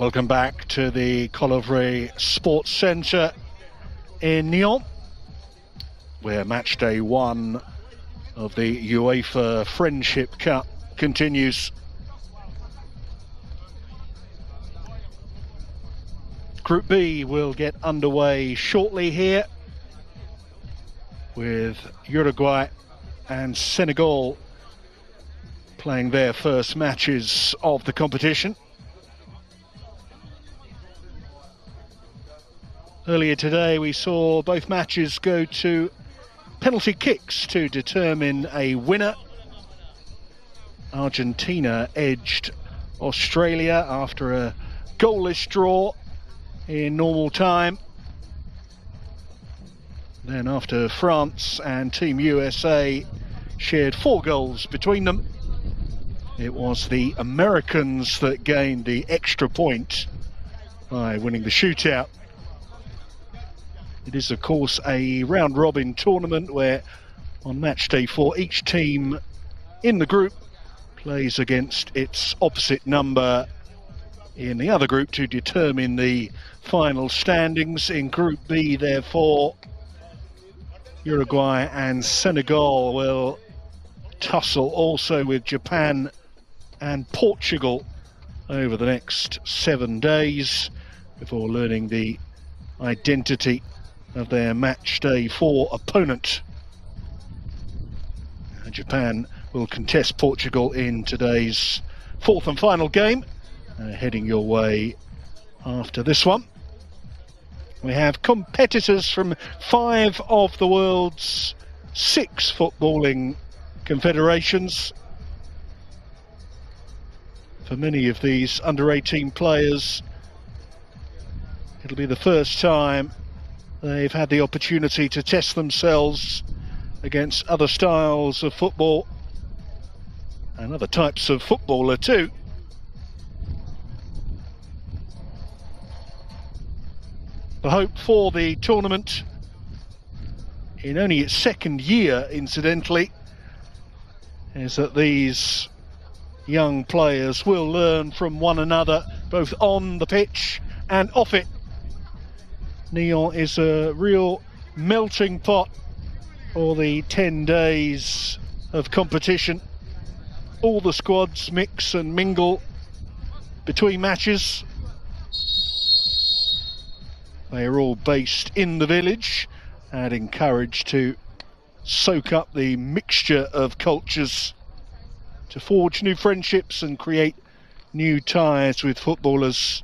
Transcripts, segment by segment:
Welcome back to the Colivray Sports Centre in Nyon, where match day 1 of the UEFA Friendship Cup continues. Group B will get underway shortly here, with Uruguay and Senegal playing their first matches of the competition. Earlier today we saw both matches go to penalty kicks to determine a winner. Argentina edged Australia after a goalless draw in normal time. Then after France and Team USA shared 4 goals between them, it was the Americans that gained the extra point by winning the shootout. It is, of course, a round-robin tournament where on match day 4 each team in the group plays against its opposite number in the other group to determine the final standings. In Group B, therefore, Uruguay and Senegal will tussle also with Japan and Portugal over the next 7 days before learning the identity of their match day 4 opponent. Japan will contest Portugal in today's 4th and final game, heading your way after this one. We have competitors from 5 of the world's 6 footballing confederations. For many of these under-18 players, it'll be the first time they've had the opportunity to test themselves against other styles of football and other types of footballer too. The hope for the tournament, in only its 2nd year incidentally, is that these young players will learn from one another both on the pitch and off it. Nyon is a real melting pot for the 10 days of competition. All the squads mix and mingle between matches. They are all based in the village and encouraged to soak up the mixture of cultures, to forge new friendships and create new ties with footballers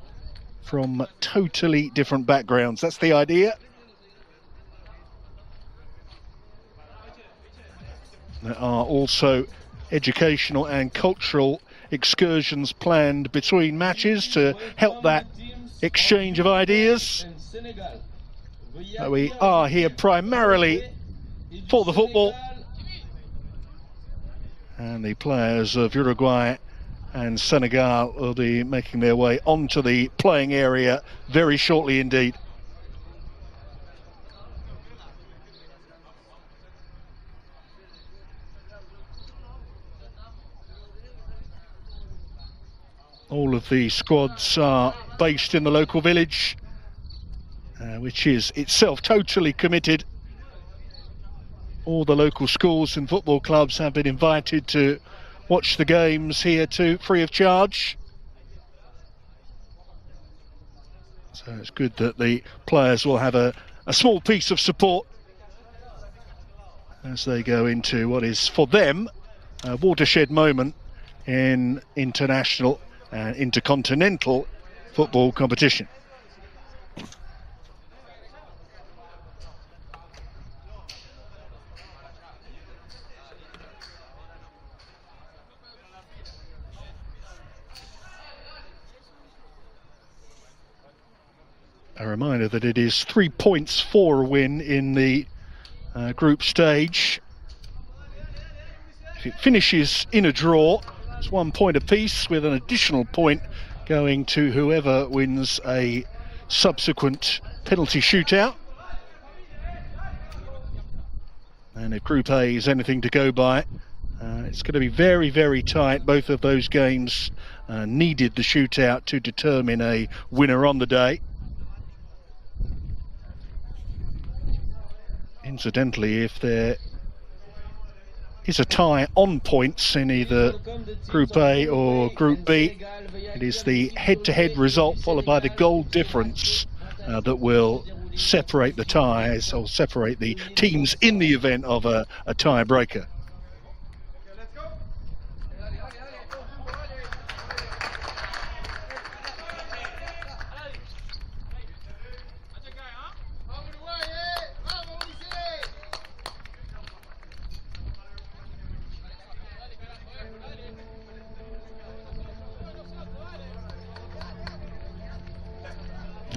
from totally different backgrounds. That's the idea. There are also educational and cultural excursions planned between matches to help that exchange of ideas. We are here primarily for the football, and the players of Uruguay and Senegal will be making their way onto the playing area very shortly indeed. All of the squads are based in the local village, which is itself totally committed. All the local schools and football clubs have been invited to watch the games here too, free of charge. So it's good that the players will have a small piece of support as they go into what is for them a watershed moment in international and intercontinental football competition. A reminder that it is 3 points for a win in the group stage. If it finishes in a draw, it's 1 point apiece, with an additional point going to whoever wins a subsequent penalty shootout. And if Group A is anything to go by, it's going to be very, very tight. Both of those games needed the shootout to determine a winner on the day. Incidentally, if there is a tie on points in either Group A or Group B, it is the head-to-head result followed by the goal difference that will separate the ties or separate the teams in the event of a tiebreaker.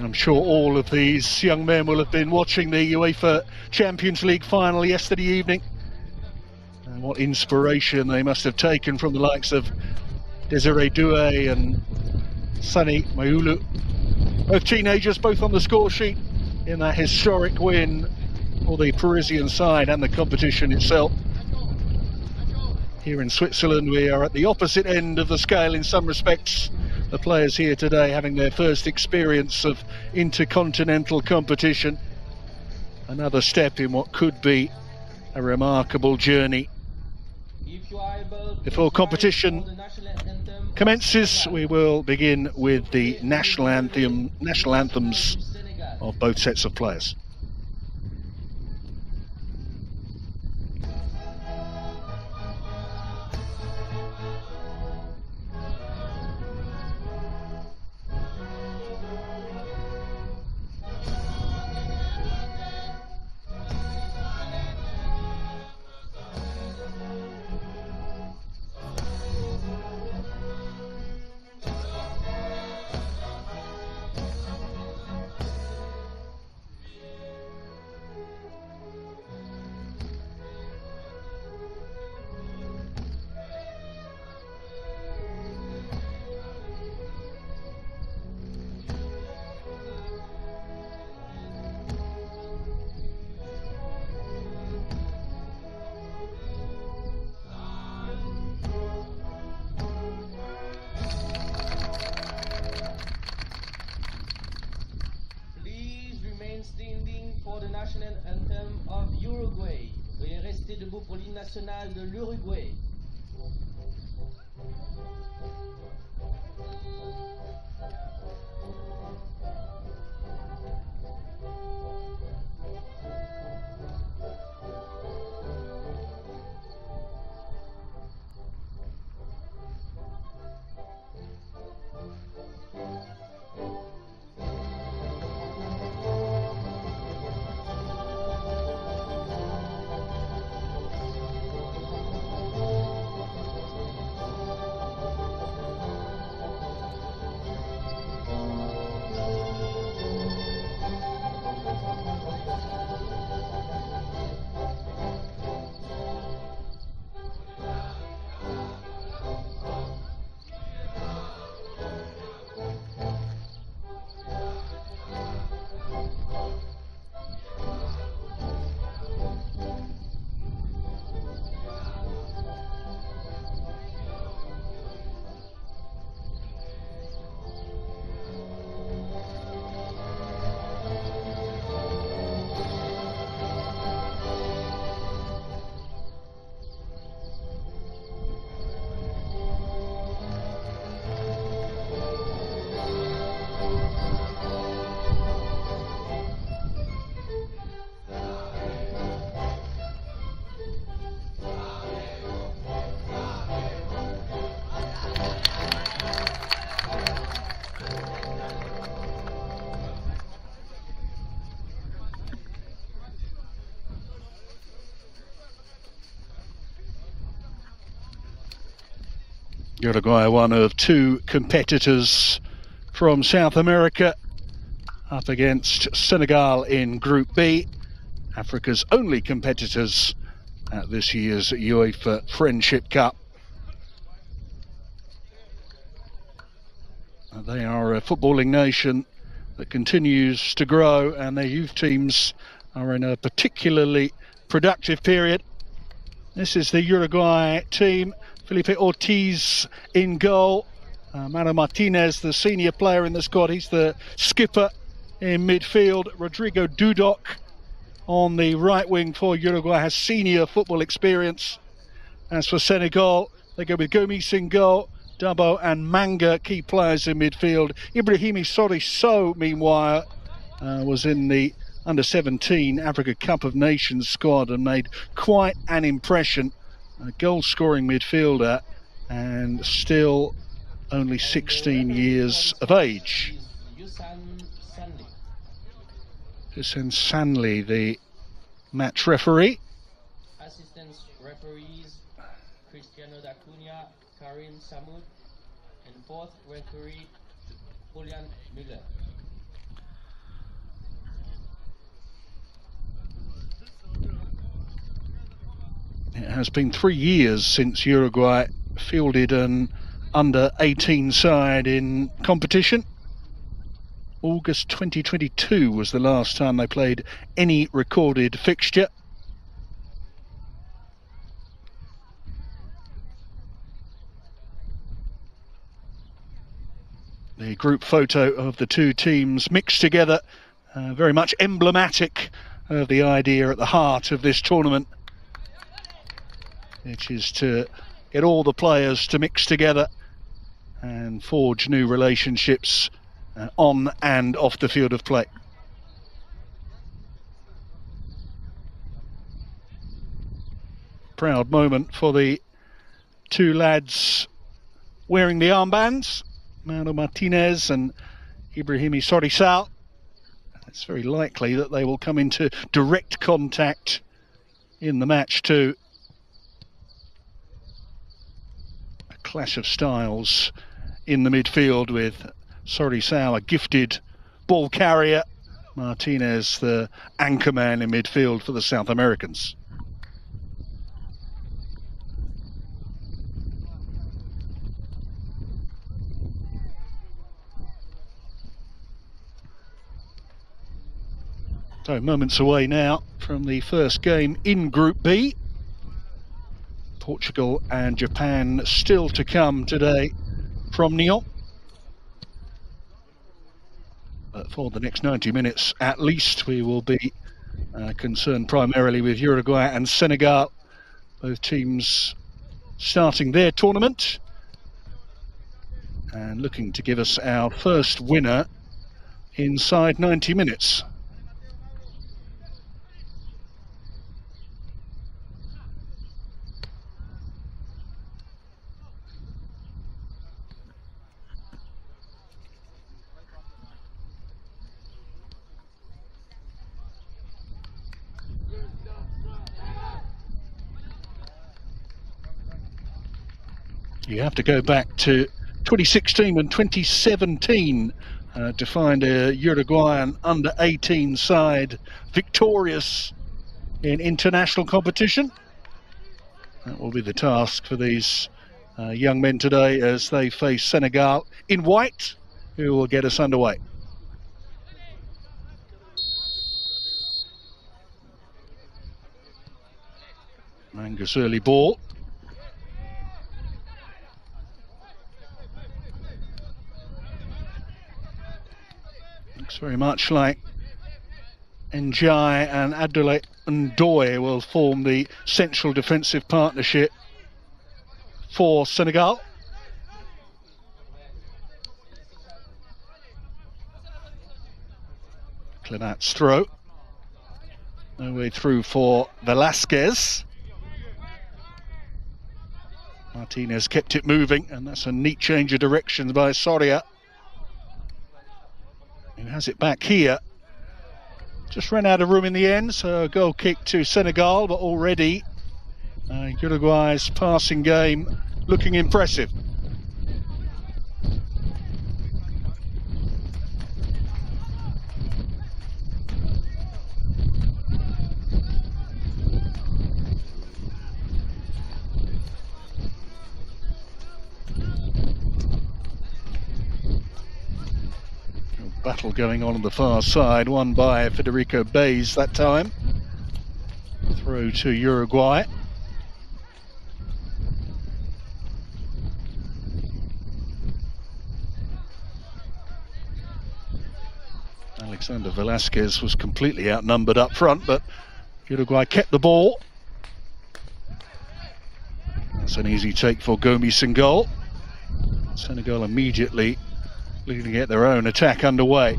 I'm sure all of these young men will have been watching the UEFA Champions League final yesterday evening. And what inspiration they must have taken from the likes of Desiree Doué and Sani Maulu. Both teenagers, both on the score sheet in that historic win for the Parisian side and the competition itself. Here in Switzerland, we are at the opposite end of the scale in some respects. The players here today having their first experience of intercontinental competition. Another step in what could be a remarkable journey. Before competition commences, we will begin with the national anthems of both sets of players. Standing for the national anthem of Uruguay. Veuillez rester debout pour l'hymne national de l'Uruguay. Uruguay, one of two competitors from South America, up against Senegal in Group B, Africa's only competitors at this year's UEFA Friendship Cup. They are a footballing nation that continues to grow, and their youth teams are in a particularly productive period. This is the Uruguay team. Felipe Ortiz in goal, Mano Martinez, the senior player in the squad, he's the skipper in midfield. Rodrigo Dudok on the right wing for Uruguay has senior football experience. As for Senegal, they go with Gomis in goal, Dabo and Manga, key players in midfield. Ibrahimi Soriso, meanwhile, was in the Under-17 Africa Cup of Nations squad and made quite an impression. A goal-scoring midfielder and still only 16 years of age. Hussein Sanli, the match referee. Assistant referees Cristiano D'Acunha, Karim Samud, and fourth referee Julian Müller. It has been 3 years since Uruguay fielded an under-18 side in competition. August 2022 was the last time they played any recorded fixture. The group photo of the two teams mixed together, very much emblematic of the idea at the heart of this tournament, which is to get all the players to mix together and forge new relationships on and off the field of play. Proud moment for the two lads wearing the armbands, Mano Martinez and Ibrahimi Soriso. It's very likely that they will come into direct contact in the match too. A clash of styles in the midfield with Soriso, a gifted ball carrier, Martinez the anchorman in midfield for the South Americans. So moments away now from the first game in Group B. Portugal and Japan still to come today from Nyon. But for the next 90 minutes at least, we will be concerned primarily with Uruguay and Senegal, both teams starting their tournament and looking to give us our first winner inside 90 minutes. You have to go back to 2016 and 2017 to find a Uruguayan under-18 side victorious in international competition. That will be the task for these young men today as they face Senegal in white, who will get us underway. Manga's early ball. Looks very much like Njai and Abdoulaye Ndoye will form the central defensive partnership for Senegal. Clement's throw. No way through for Velasquez. Martinez kept it moving, and that's a neat change of directions by Soria, who has it back here. Just ran out of room in the end, so a goal kick to Senegal, but already Uruguay's passing game looking impressive. Battle going on the far side, won by Federico Bays that time. Through to Uruguay. Alexander Velasquez was completely outnumbered up front, but Uruguay kept the ball. That's an easy take for Gomes in goal. Senegal immediately looking to get their own attack underway.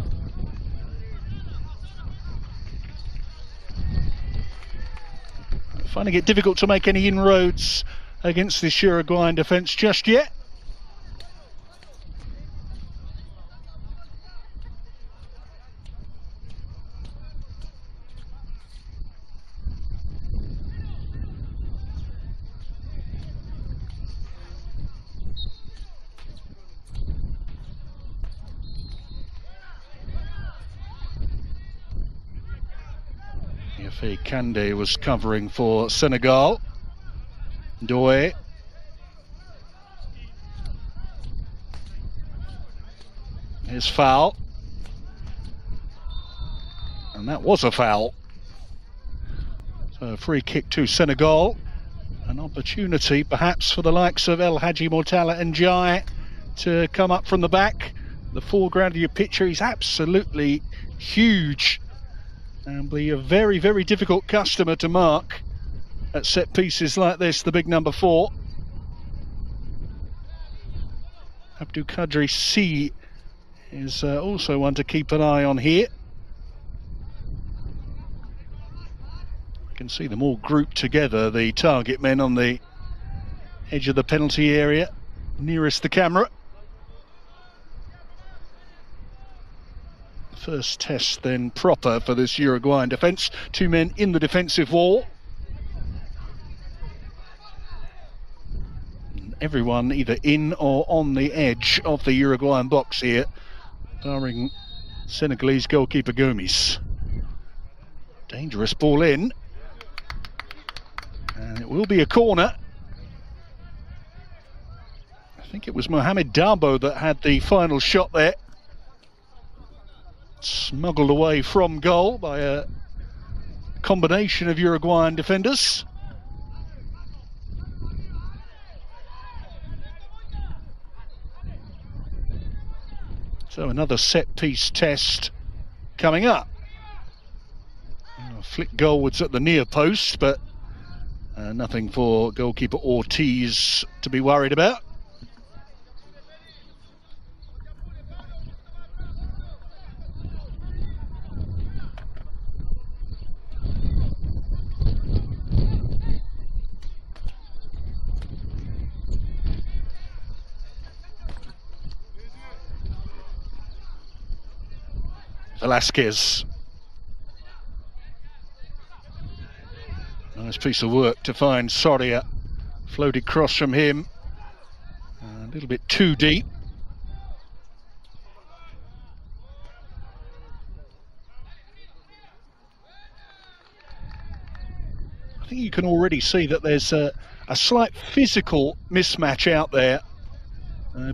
Finding it difficult to make any inroads against this Uruguayan defence just yet. Kande was covering for Senegal. Doué. Here's foul. And that was a foul. So a free kick to Senegal. An opportunity perhaps for the likes of El Hadji Mortala and Jai to come up from the back. The foreground of your picture is absolutely huge. And be a very, very difficult customer to mark at set pieces like this, the big number 4. Abdul Qadri C is also one to keep an eye on here. You can see them all grouped together, the target men on the edge of the penalty area, nearest the camera. First test then proper for this Uruguayan defence. 2 men in the defensive wall. Everyone either in or on the edge of the Uruguayan box here, barring Senegalese goalkeeper Gomes. Dangerous ball in. And it will be a corner. I think it was Mohamed Dabo that had the final shot there. Smuggled away from goal by a combination of Uruguayan defenders. So another set-piece test coming up. A flick goalwards at the near post, but nothing for goalkeeper Ortiz to be worried about. Velasquez. Nice piece of work to find Soria. Floated cross from him. A little bit too deep. I think you can already see that there's a slight physical mismatch out there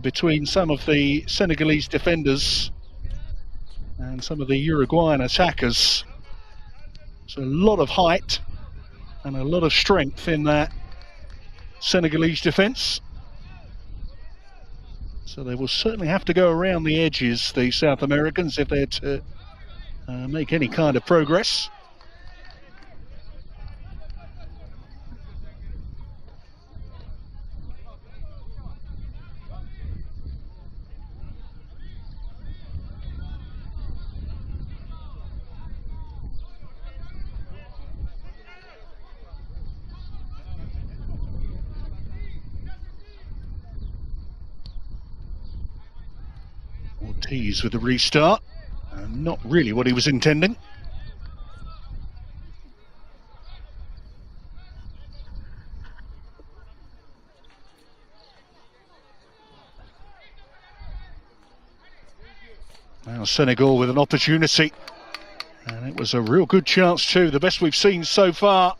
between some of the Senegalese defenders and some of the Uruguayan attackers. So a lot of height and a lot of strength in that Senegalese defence. So they will certainly have to go around the edges, the South Americans, if they're to make any kind of progress. Ortiz with the restart, not really what he was intending. Now Senegal with an opportunity, and it was a real good chance too, the best we've seen so far.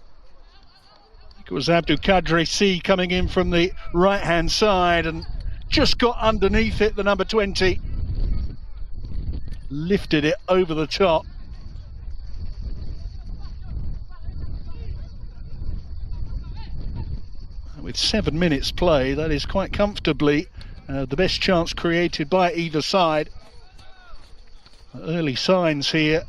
I think it was Abdul Qadri C coming in from the right hand side and just got underneath it, the number 20. Lifted it over the top. With 7 minutes play, that is quite comfortably the best chance created by either side. Early signs here.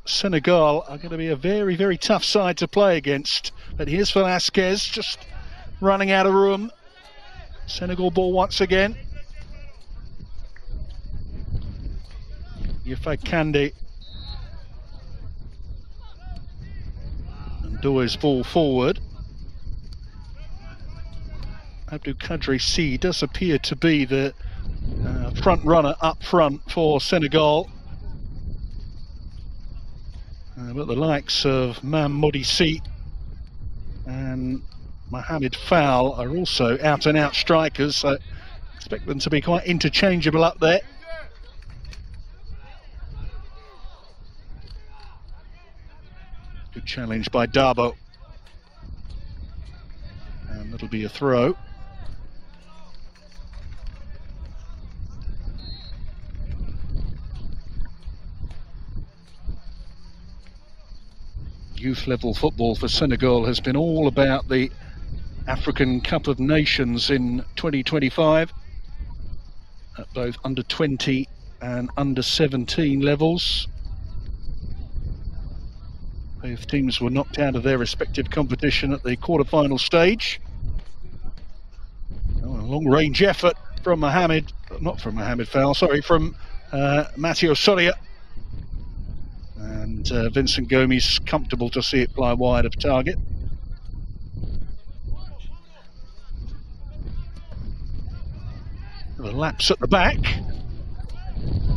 Senegal are going to be a very, very tough side to play against. But here's Velasquez just running out of room. Senegal ball once again. Yufa Kande. And Doué's ball forward. Abdou Kadri C does appear to be the front runner up front for Senegal. But the likes of Mamodi C and Mohamed Fowl are also out and out strikers, so expect them to be quite interchangeable up there. Good challenge by Dabo. And that'll be a throw. Youth level football for Senegal has been all about the African Cup of Nations in 2025 at both under 20 and under 17 levels. Both teams were knocked out of their respective competition at the quarter-final stage. Oh, a long-range effort from from Matteo Soria. And Vincent Gomes comfortable to see it fly wide of target. A lapse at the back.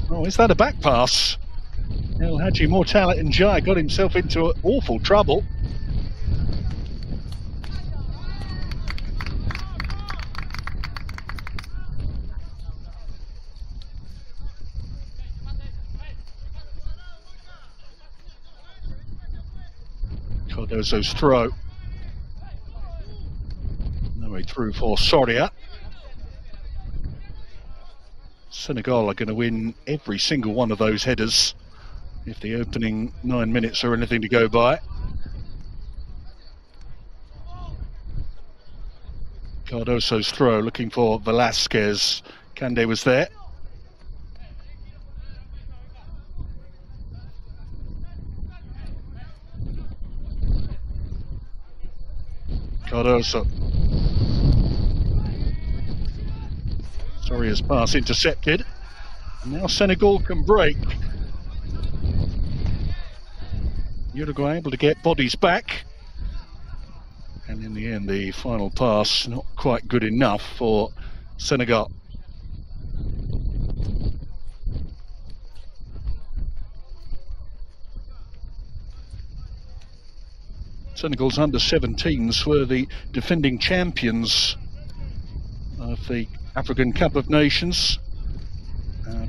Oh, is that a back pass? El Hadji Mortala Njai got himself into awful trouble. Cardozo's throw. No way through for Soria. Senegal are going to win every single one of those headers if the opening 9 minutes are anything to go by. Cardozo's throw, looking for Velasquez. Kande was there. Cardozo. Soria's pass intercepted. And now Senegal can break. Uruguay able to get bodies back. And in the end, the final pass not quite good enough for Senegal. Senegal's under-17s were the defending champions of the African Cup of Nations,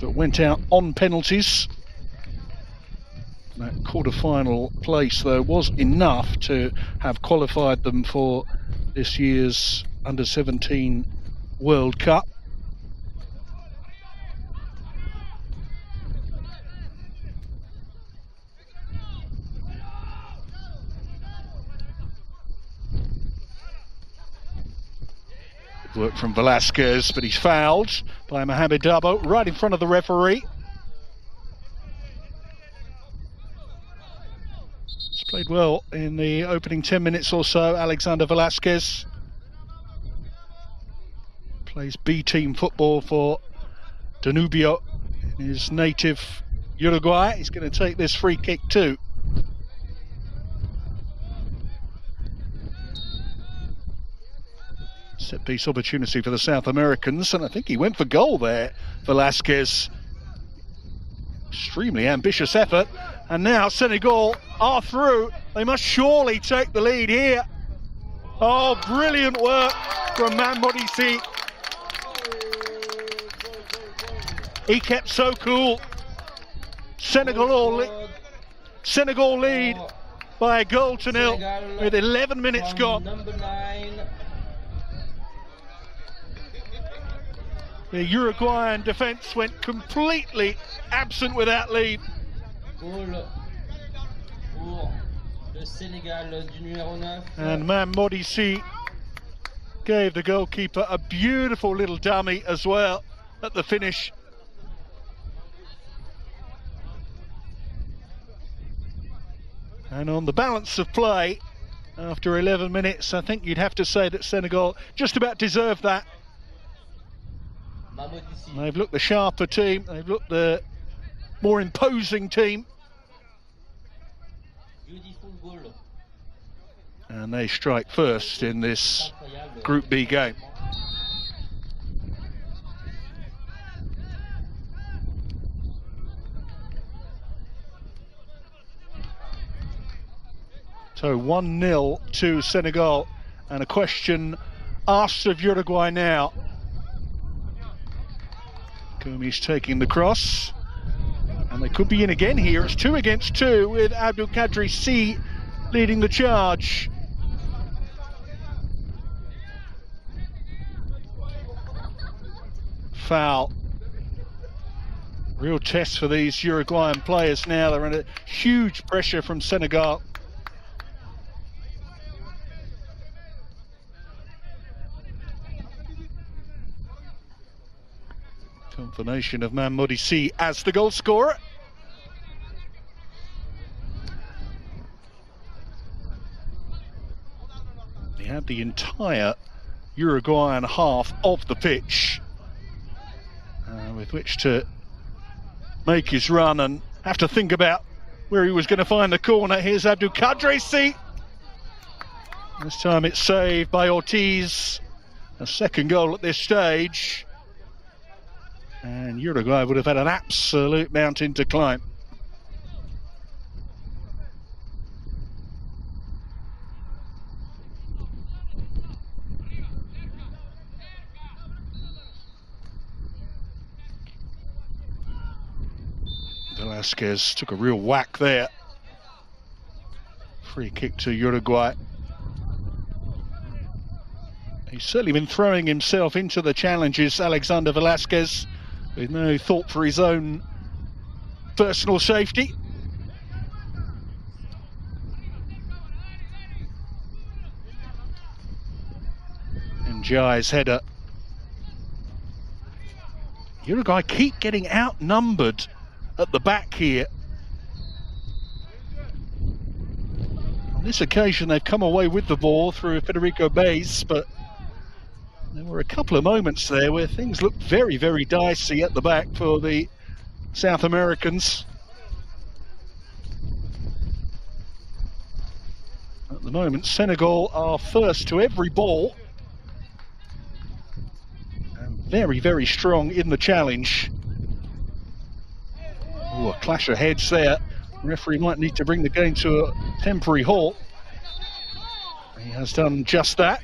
but went out on penalties. That quarter-final place, though, was enough to have qualified them for this year's under-17 World Cup. Work from Velasquez, but he's fouled by Mohamed Dabo right in front of the referee. He's played well in the opening 10 minutes or so. Alexander Velasquez plays B-team football for Danubio in his native Uruguay. He's going to take this free kick too. Set piece opportunity for the South Americans, and I think he went for goal there. Velasquez, extremely ambitious effort, and now Senegal are through. They must surely take the lead here. Oh, brilliant work from Mamodi C. He kept so cool. Senegal lead by a goal to nil with 11 minutes gone. Number 9. The Uruguayan defence went completely absent with that lead. Goal pour le Sénégal du numéro 9. And Mamodi C gave the goalkeeper a beautiful little dummy as well at the finish. And on the balance of play, after 11 minutes, I think you'd have to say that Senegal just about deserved that. They've looked the sharper team, they've looked the more imposing team. And they strike first in this Group B game. So 1-0 to Senegal, and a question asked of Uruguay now. Gomes taking the cross, and they could be in again here. It's 2 against 2 with Abdul Kadri C leading the charge. Foul. Real test for these Uruguayan players now. They're under huge pressure from Senegal. Confirmation of Mahmoudi C as the goal scorer. He had the entire Uruguayan half of the pitch with which to make his run and have to think about where he was going to find the corner. Here's Abdul Kadri C. This time it's saved by Ortiz. A second goal at this stage. And Uruguay would have had an absolute mountain to climb. Velasquez took a real whack there. Free kick to Uruguay. He's certainly been throwing himself into the challenges, Alexander Velasquez, with no thought for his own personal safety. And Jai's header. Uruguay keep getting outnumbered at the back here. On this occasion they've come away with the ball through Federico Baez, but there were a couple of moments there where things looked very, very dicey at the back for the South Americans. At the moment, Senegal are first to every ball and very, very strong in the challenge. Ooh, a clash of heads there. The referee might need to bring the game to a temporary halt. He has done just that.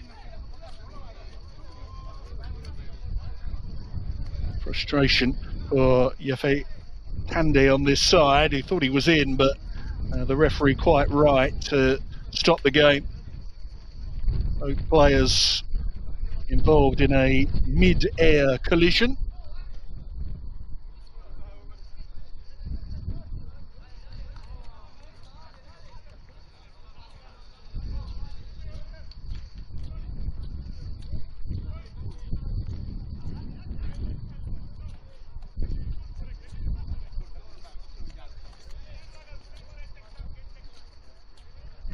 Frustration for Yafe Kande on this side. He thought he was in, but the referee quite right to stop the game. Both players involved in a mid-air collision.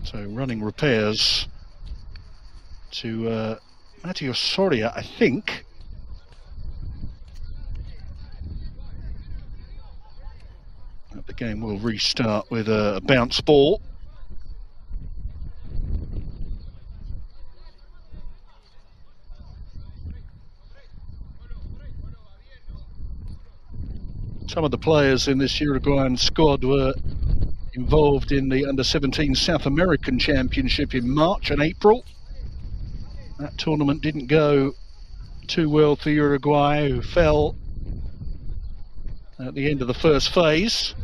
So running repairs to Matteo Soria, I think. The game will restart with a bounce ball. Some of the players in this Uruguayan squad were involved in the Under-17 South American Championship in March and April. That tournament didn't go too well for Uruguay, who fell at the end of the first phase.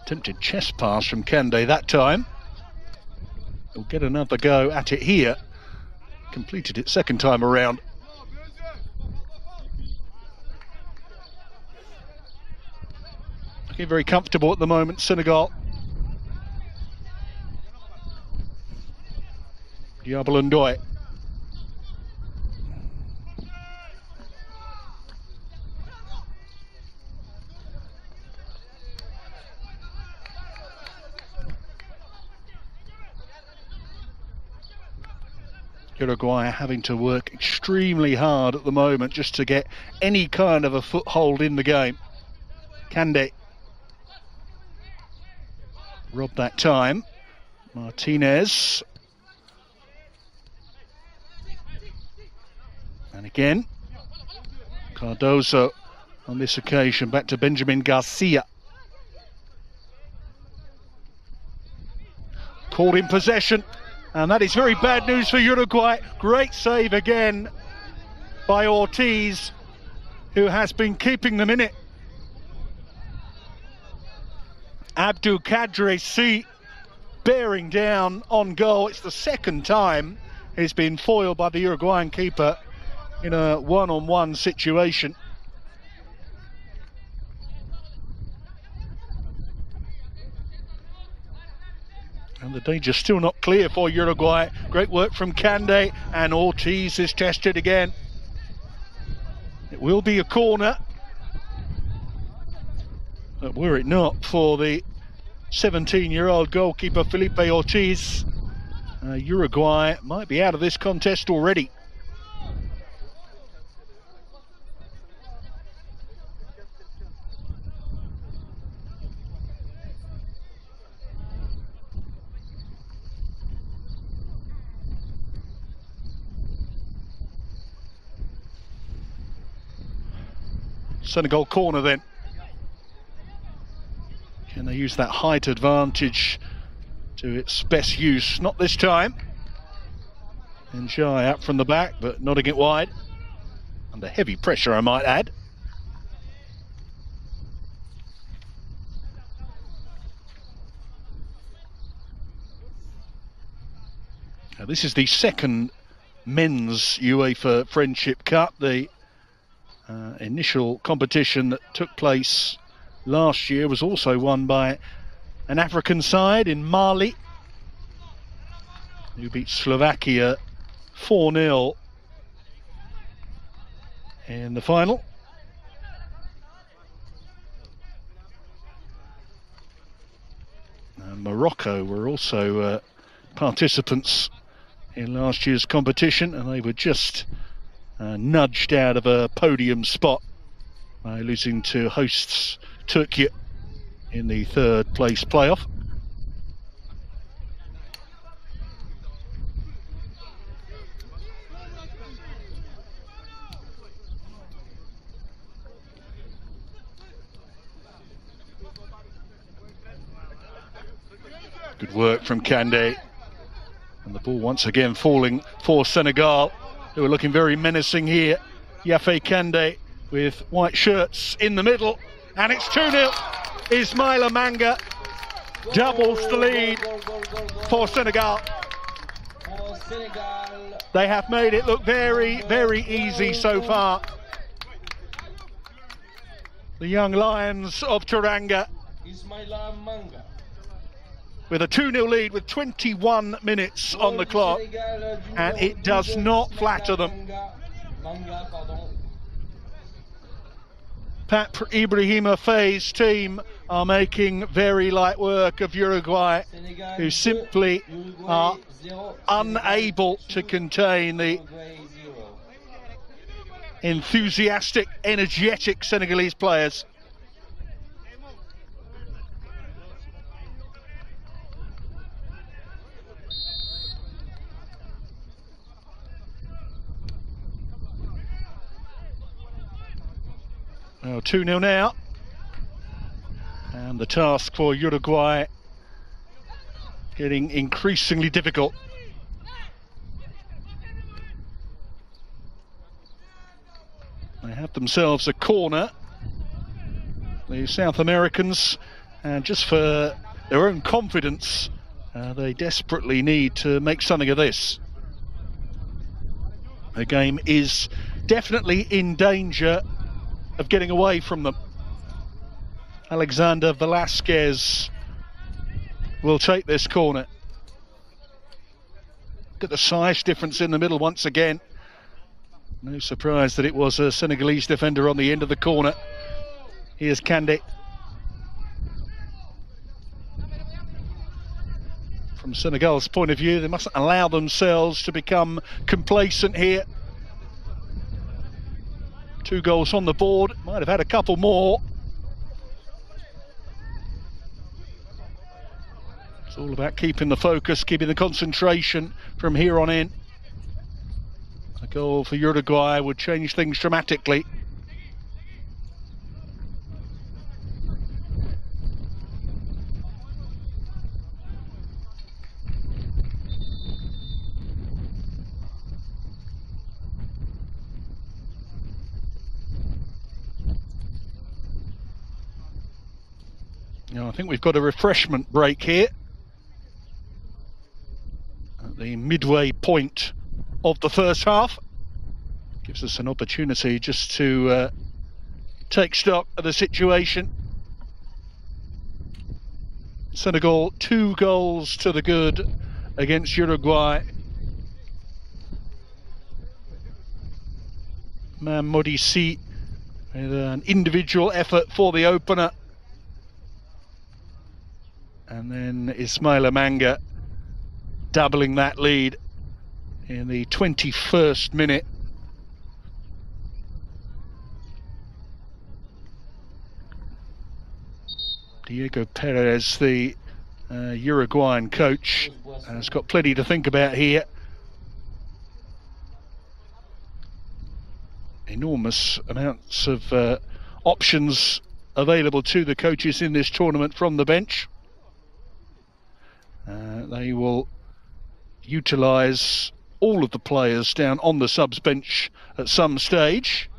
Attempted chest pass from Kande that time. He'll get another go at it here. completed it second time around. Looking very comfortable at the moment, Senegal. Diabo Ndoye. Uruguay having to work extremely hard at the moment just to get any kind of a foothold in the game. Kande robbed that time. Martinez. And again, Cardozo on this occasion back to Benjamin Garcia. Called in possession. And that is very bad news for Uruguay. Great save again by Ortiz, who has been keeping them in it. Abdul Kadri C bearing down on goal. It's the second time he's been foiled by the Uruguayan keeper in a one-on-one situation. And the danger's still not clear for Uruguay. Great work from Kande, and Ortiz is tested again. It will be a corner. But were it not for the 17-year-old goalkeeper Felipe Ortiz, Uruguay might be out of this contest already. Senegal corner then. Can they use that height advantage to its best use? Not this time. Njai up from the back, but nodding it wide. Under heavy pressure, I might add. Now, this is the second men's UEFA Friendship Cup. The initial competition that took place last year was also won by an African side in Mali, who beat Slovakia 4-0 in the final. Morocco were also participants in last year's competition, and they were just nudged out of a podium spot by losing to hosts Turkey in the third place playoff. Good work from Kande, and the ball once again falling for Senegal, who are looking very menacing here. Yafe Kande with white shirts in the middle, and it's 2-0. Ismaila Manga doubles the lead for Senegal. They have made it look very, very easy so far. The young Lions of Teranga with a 2-0 lead with 21 minutes on the clock, and it does not flatter them. Pat Ibrahima Faye's team are making very light work of Uruguay, who simply are unable to contain the enthusiastic, energetic Senegalese players. Well, 2-0 now, and the task for Uruguay getting increasingly difficult. They have themselves a corner, the South Americans, and just for their own confidence, they desperately need to make something of this. The game is definitely in danger of getting away from them. Alexander Velasquez will take this corner. Look at the size difference in the middle once again. No surprise that it was a Senegalese defender on the end of the corner. Here's Kande. From Senegal's point of view, they mustn't allow themselves to become complacent here. 2 goals on the board, might have had a couple more. It's all about keeping the focus, keeping the concentration from here on in. A goal for Uruguay would change things dramatically. Now, I think we've got a refreshment break here at the midway point of the first half. Gives us an opportunity just to take stock of the situation. Senegal 2 goals to the good against Uruguay. Mamodi Si with an individual effort for the opener. And then Ismaila Manga doubling that lead in the 21st minute. Diego Perez, the Uruguayan coach, has got plenty to think about here. Enormous amounts of options available to the coaches in this tournament from the bench. They will utilise all of the players down on the subs bench at some stage.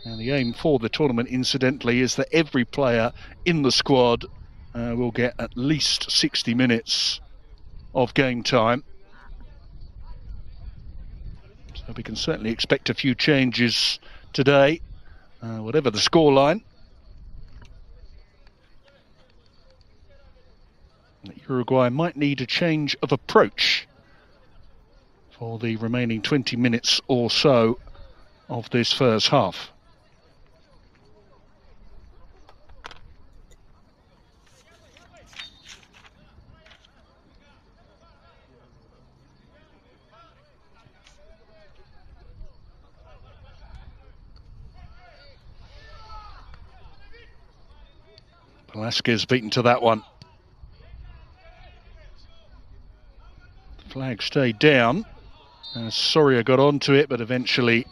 And the aim for the tournament, incidentally, is that every player in the squad will get at least 60 minutes of game time. So we can certainly expect a few changes today, whatever the scoreline. Uruguay might need a change of approach for the remaining 20 minutes or so of this first half. Velasquez beaten to that one. Flag stayed down. Soria got onto it, but eventually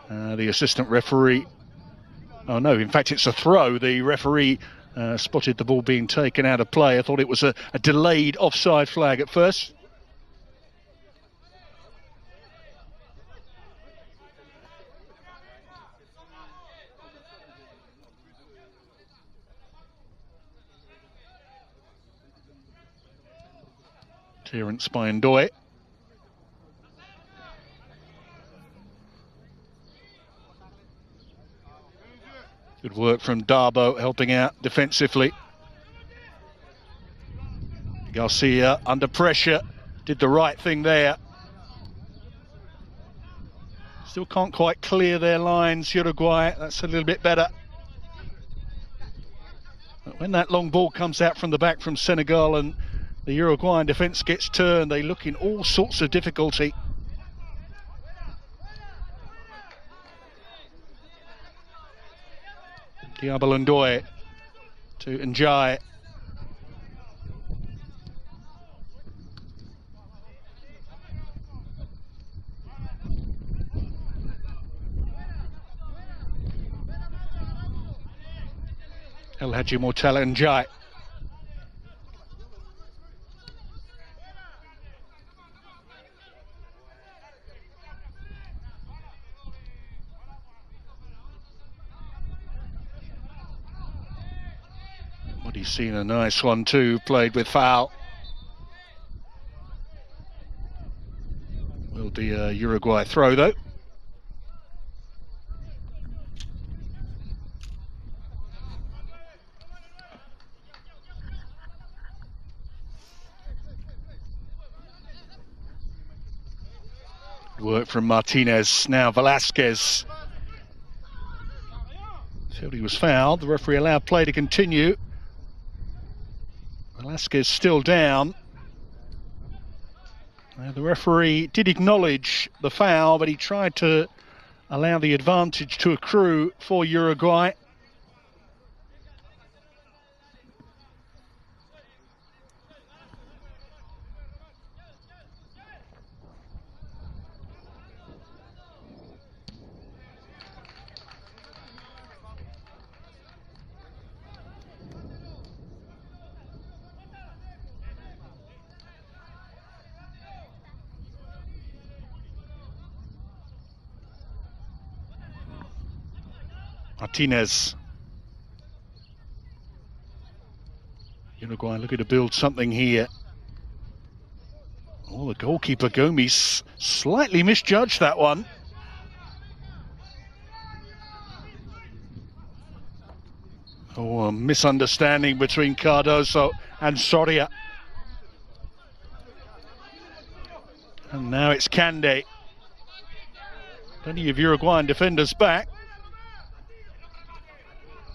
the assistant referee... Oh no, in fact it's a throw. The referee spotted the ball being taken out of play. I thought it was a delayed offside flag at first. Clearance by Ndoye. Good work from Darbo, helping out defensively. Garcia under pressure, did the right thing there. Still can't quite clear their lines, Uruguay. That's a little bit better. But when that long ball comes out from the back from Senegal and the Uruguayan defence gets turned, they look in all sorts of difficulty. Diabo Ndoye to Njai. El Hadji Mortala Njai. He's seen a nice one too, played with foul. Well be a Uruguay throw though. Work from Martinez, now Velasquez. Until he was fouled, the referee allowed play to continue. Velasquez still down. The referee did acknowledge the foul, but he tried to allow the advantage to accrue for Uruguay. Martinez. Uruguay looking to build something here. Oh, the goalkeeper Gomes slightly misjudged that one. Oh, a misunderstanding between Cardoso and Soria. And now it's Kande. Plenty of Uruguayan defenders back.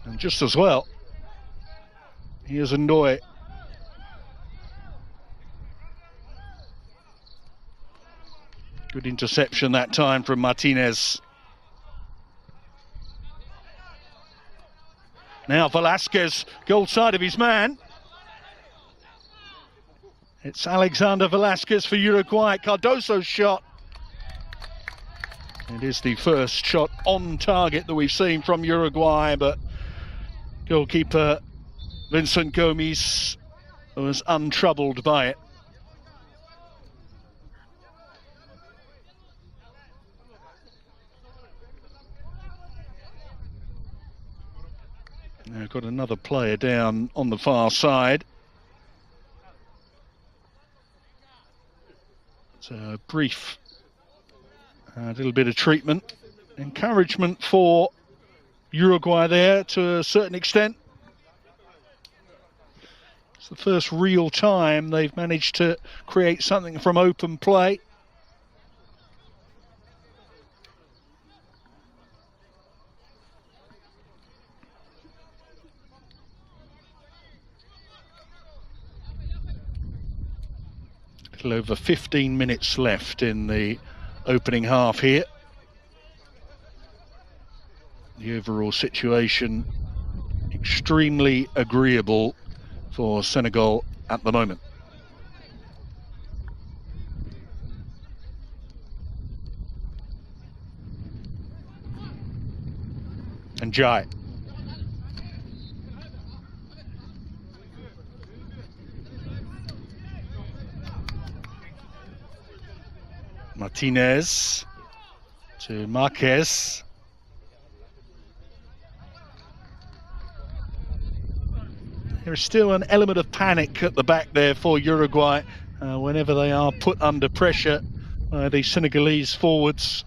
And just as well, here's Ndoye. Good interception that time from Martinez. Now Velasquez, goal side of his man. It's Alexander Velasquez for Uruguay. Cardoso's shot. It is the first shot on target that we've seen from Uruguay, but goalkeeper Vincent Gomes was untroubled by it. Now got another player down on the far side. It's a brief, little bit of treatment. Encouragement for Uruguay there to a certain extent. It's the first real time they've managed to create something from open play. A little over 15 minutes left in the opening half here. The overall situation extremely agreeable for Senegal at the moment. And Jai. Martinez to Marquez. There's still an element of panic at the back there for Uruguay whenever they are put under pressure by the Senegalese forwards.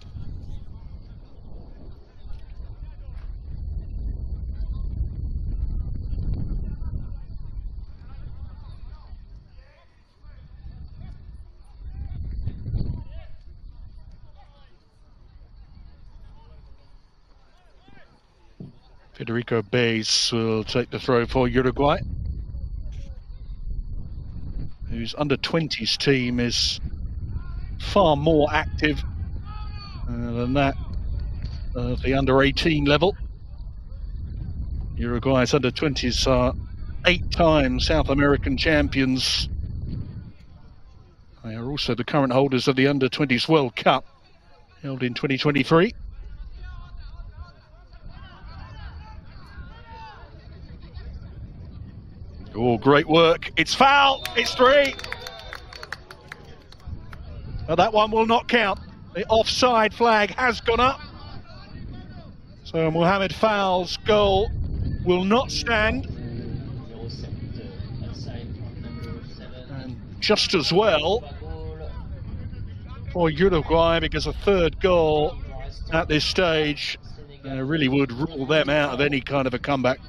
Federico Baez will take the throw for Uruguay, whose under-20s team is far more active than that of the under-18 level. Uruguay's under-20s are 8-time South American champions. They are also the current holders of the under-20s World Cup, held in 2023. Oh, great work. It's foul. It's 3. But that one will not count. The offside flag has gone up. So Mohamed Fowl's goal will not stand. And just as well, for Uruguay, because a third goal at this stage really would rule them out of any kind of a comeback.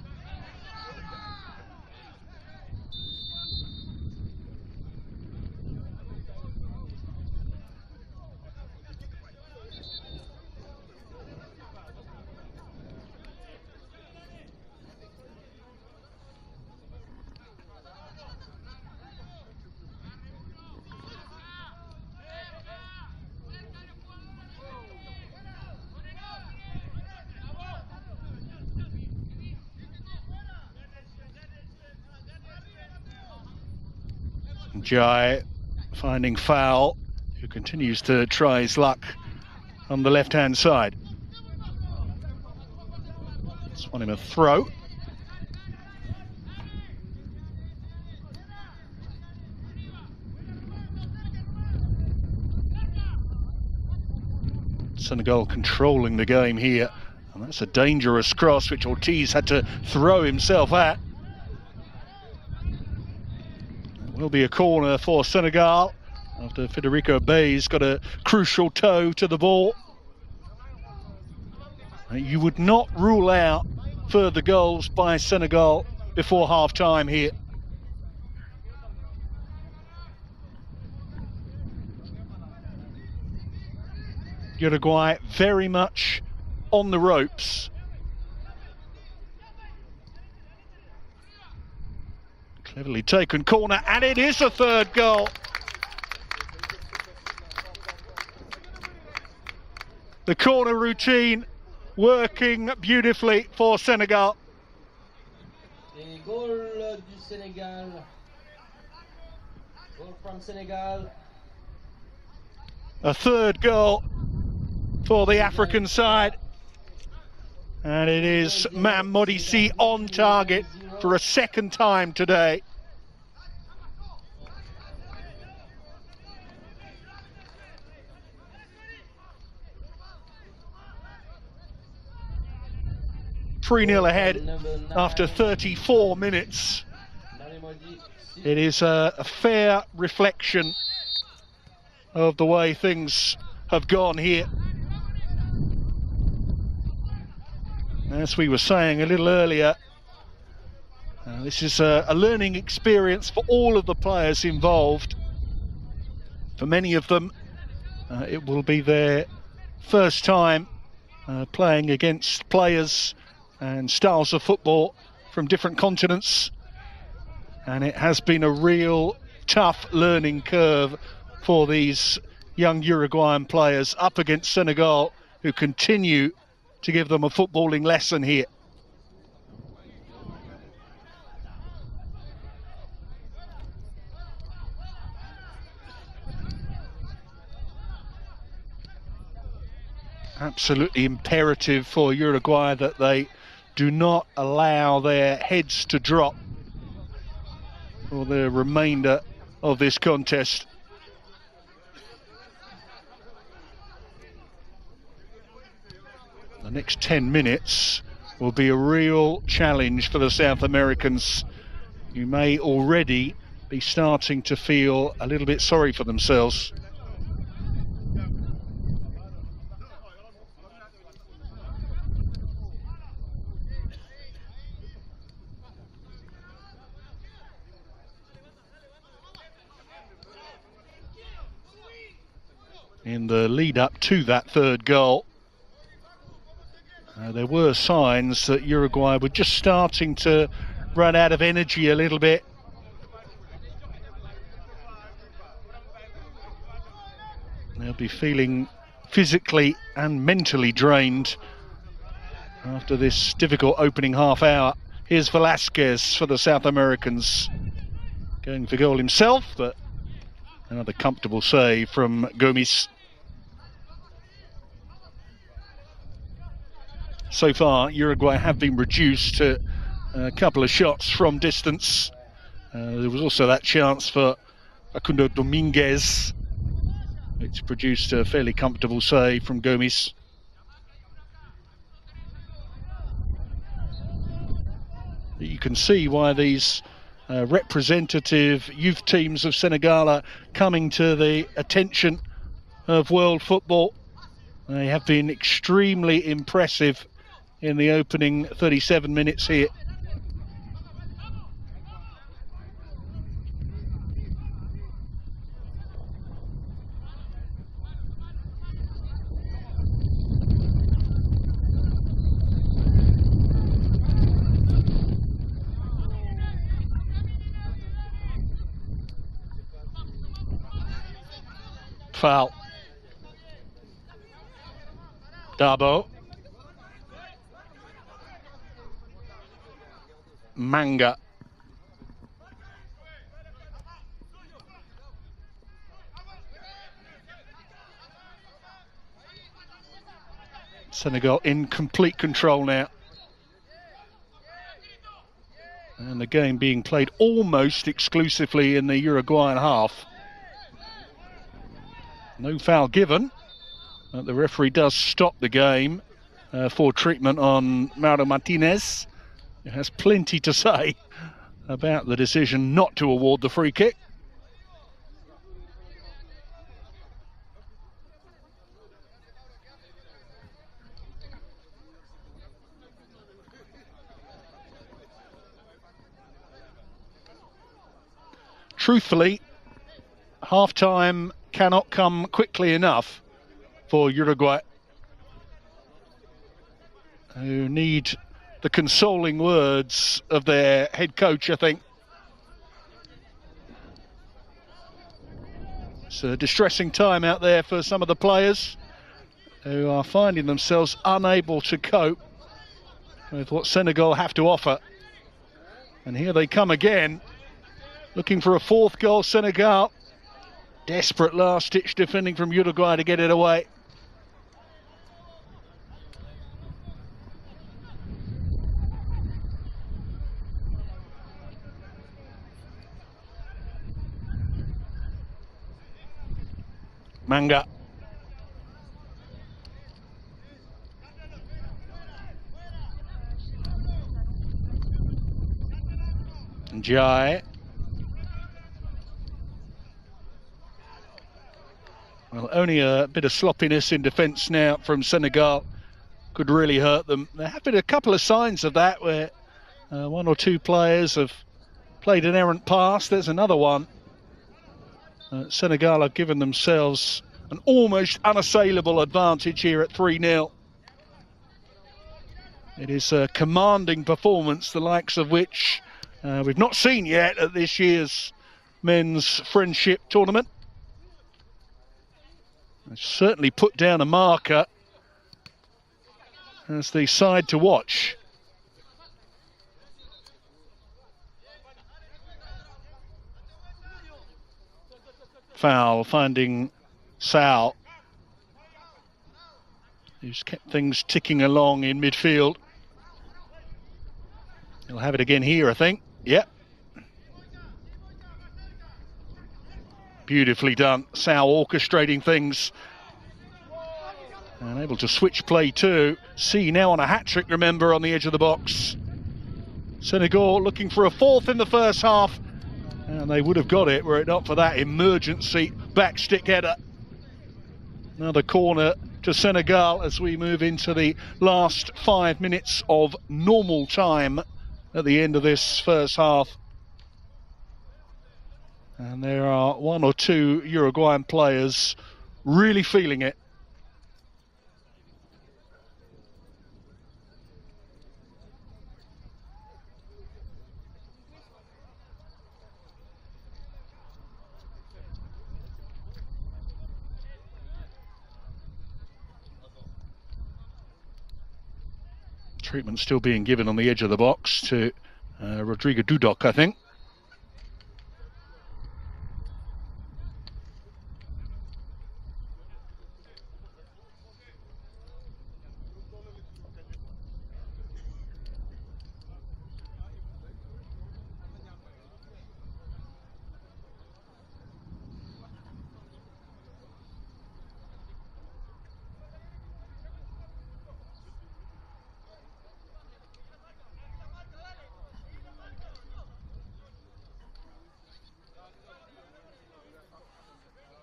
Jai finding Foul, who continues to try his luck on the left-hand side. Just want him a throw. Senegal controlling the game here, and that's a dangerous cross which Ortiz had to throw himself at. It will be a corner for Senegal after Federico Bay's got a crucial toe to the ball. You would not rule out further goals by Senegal before half-time here. Uruguay very much on the ropes. Cleverly taken corner, and it is a third goal. The corner routine working beautifully for Senegal. Et goal du Sénégal. Goal from Senegal. A third goal for the African side. And it is Mam Modissi on target for a second time today. (3-0) ahead after 34 minutes. It is a fair reflection of the way things have gone here. As we were saying a little earlier, this is a learning experience for all of the players involved. For many of them, it will be their first time playing against players and styles of football from different continents. And it has been a real tough learning curve for these young Uruguayan players up against Senegal, who continue to give them a footballing lesson here. Absolutely imperative for Uruguay that they do not allow their heads to drop for the remainder of this contest. The next 10 minutes will be a real challenge for the South Americans. You may already be starting to feel a little bit sorry for themselves. In the lead up to that third goal, there were signs that Uruguay were just starting to run out of energy a little bit. They'll be feeling physically and mentally drained after this difficult opening half hour. Here's Velasquez for the South Americans, going for goal himself, but another comfortable save from Gomes. So far, Uruguay have been reduced to a couple of shots from distance. There was also that chance for Facundo Dominguez, which produced a fairly comfortable save from Gomes. You can see why these representative youth teams of Senegal are coming to the attention of world football. They have been extremely impressive in the opening 37 minutes here. Foul. Dabo. Manga. Senegal in complete control now. And the game being played almost exclusively in the Uruguayan half. No foul given. But the referee does stop the game for treatment on Mauro Martinez, who has plenty to say about the decision not to award the free kick. Truthfully, half-time cannot come quickly enough for Uruguay, who need the consoling words of their head coach, I think. It's a distressing time out there for some of the players who are finding themselves unable to cope with what Senegal have to offer. And here they come again, looking for a fourth goal. Senegal, desperate last-ditch defending from Uruguay to get it away. Manga. Jai. Well, only a bit of sloppiness in defence now from Senegal could really hurt them. There have been a couple of signs of that where one or two players have played an errant pass. There's another one. Senegal have given themselves an almost unassailable advantage here at 3-0. It is a commanding performance, the likes of which we've not seen yet at this year's men's friendship tournament. They certainly put down a marker as the side to watch. Foul finding Sal, who's kept things ticking along in midfield. He'll have it again here, I think. Yep. Beautifully done. Sal orchestrating things and able to switch play too. See now on a hat-trick, remember, on the edge of the box. Senegal looking for a fourth in the first half, and they would have got it were it not for that emergency back stick header. Another corner to Senegal as we move into the last 5 minutes of normal time at the end of this first half. And there are one or two Uruguayan players really feeling it. Treatment still being given on the edge of the box to Rodrigo Dudok, I think.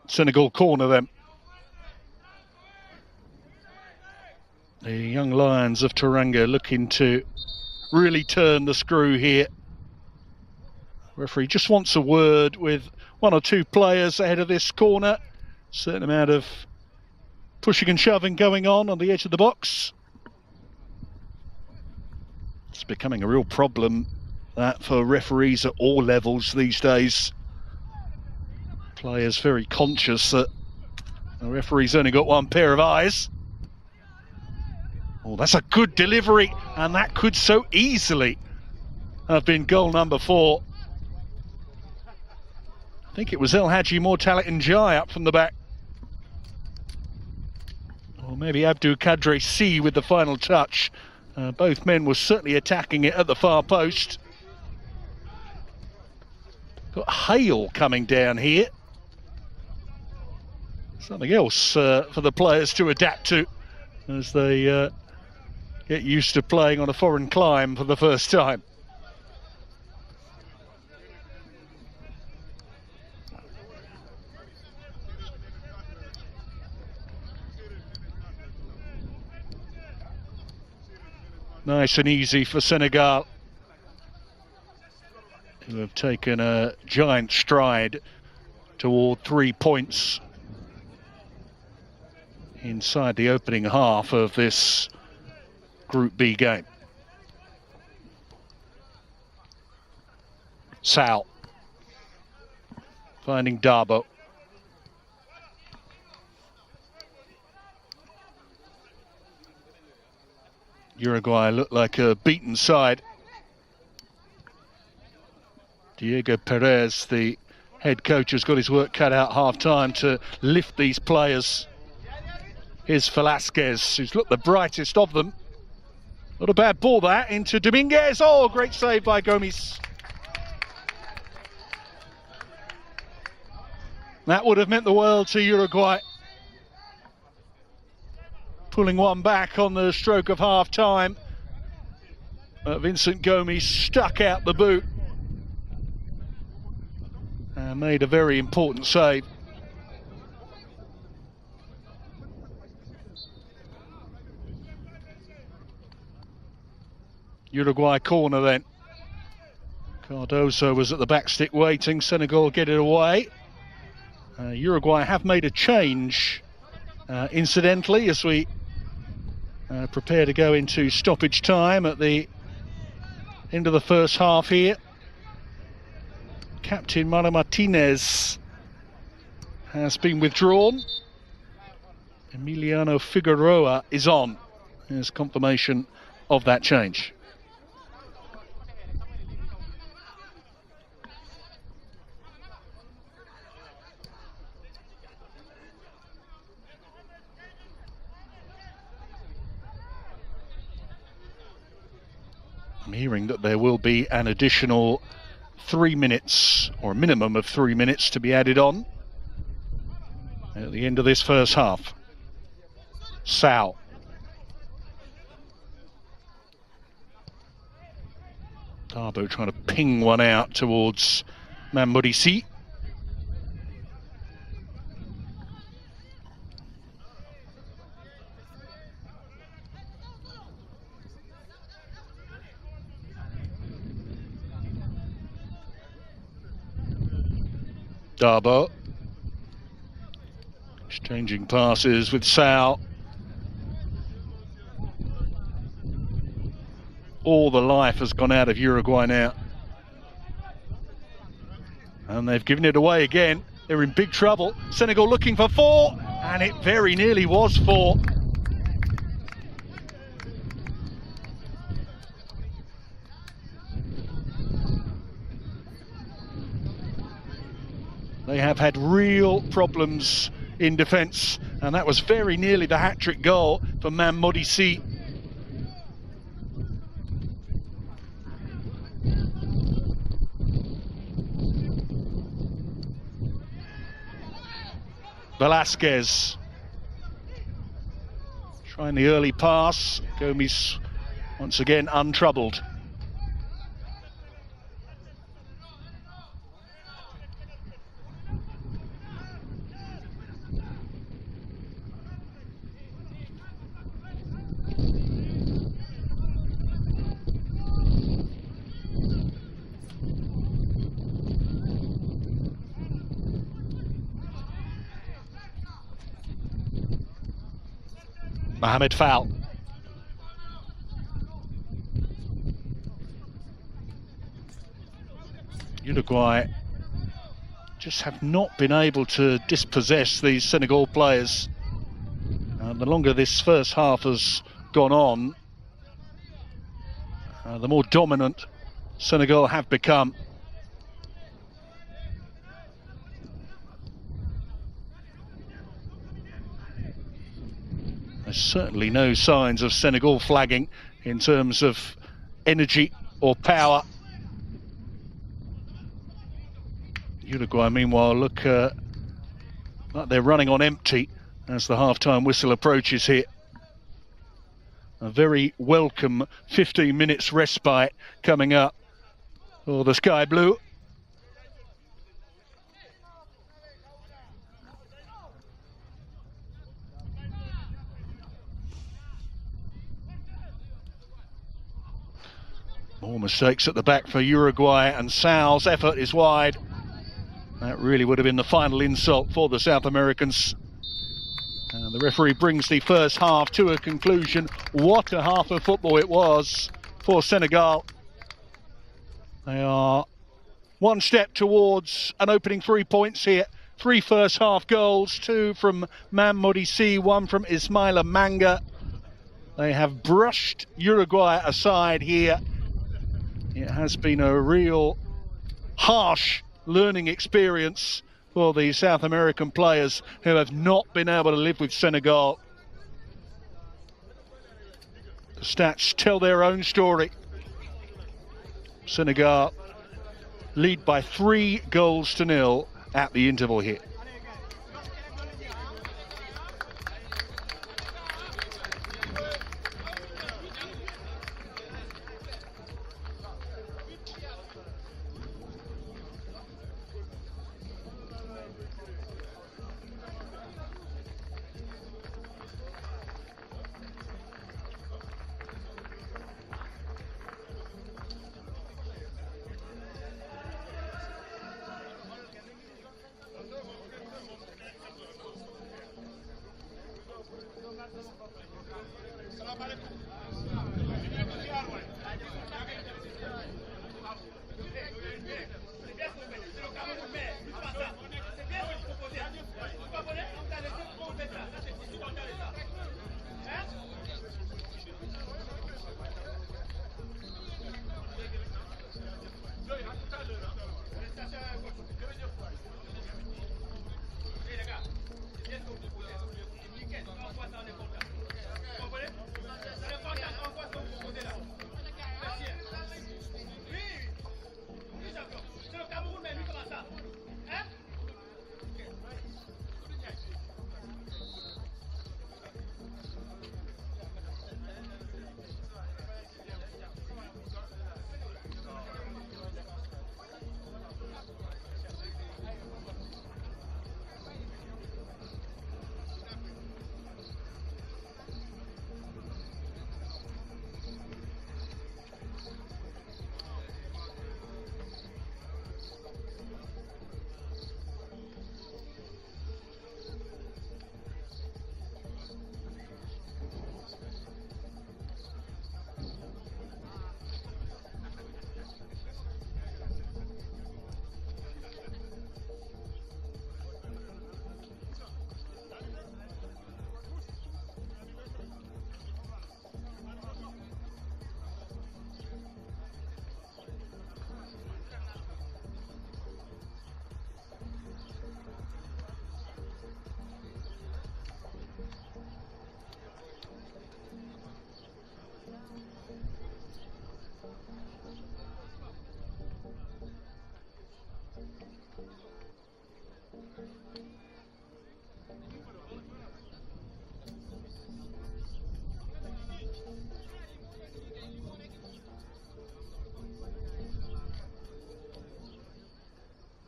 Senegal corner then. Lions of Teranga looking to really turn the screw here. Referee just wants a word with one or two players ahead of this corner. Certain amount of pushing and shoving going on the edge of the box. It's becoming a real problem that for referees at all levels these days. Players very conscious that the referee's only got one pair of eyes. Oh, that's a good delivery, and that could so easily have been goal number 4. I think it was El Hadji Mortalet Njai up from the back. Or maybe Abdou Kadri C with the final touch. Both men were certainly attacking it at the far post. Got hail coming down here. Something else for the players to adapt to as they get used to playing on a foreign climb for the first time. Nice and easy for Senegal, who have taken a giant stride toward 3 points inside the opening half of this Group B game. Sal finding Darbo. Uruguay looked like a beaten side. Diego Perez, the head coach, has got his work cut out half-time to lift these players. Here's Velasquez, who's looked the brightest of them. Not a bad ball that, into Dominguez. Oh, great save by Gomes. That would have meant the world to Uruguay. Pulling one back on the stroke of half-time. Vincent Gomes stuck out the boot and made a very important save. Uruguay corner then. Cardoso was at the back stick waiting. Senegal get it away. Uruguay have made a change, incidentally, as we prepare to go into stoppage time at the end of the first half here. Captain Mara Martinez has been withdrawn. Emiliano Figueroa is on. There's confirmation of that change. I'm hearing that there will be an additional 3 minutes, or a minimum of 3 minutes, to be added on at the end of this first half. Sal. Darbo trying to ping one out towards Mamboudissi. Darbo exchanging passes with Sal. All the life has gone out of Uruguay now, and they've given it away again. They're in big trouble. Senegal looking for 4, and it very nearly was 4. They have had real problems in defence, and that was very nearly the hat-trick goal for Mamboudissi. Velasquez trying the early pass. Gomes once again untroubled. Mohamed foul. Uruguay just have not been able to dispossess these Senegal players. The longer this first half has gone on, the more dominant Senegal have become. There's certainly no signs of Senegal flagging in terms of energy or power. Uruguay, meanwhile, look like they're running on empty as the half-time whistle approaches here. A very welcome 15 minutes respite coming up for the Sky Blue. More mistakes at the back for Uruguay, and Sal's effort is wide. That really would have been the final insult for the South Americans. And the referee brings the first half to a conclusion. What a half of football it was for Senegal. They are one step towards an opening 3 points here. 3 first half goals, 2 from Mamodi C, 1 from Ismaila Manga. They have brushed Uruguay aside here. It has been a real harsh learning experience for the South American players who have not been able to live with Senegal. The stats tell their own story. Senegal lead by 3 goals to 0 at the interval here.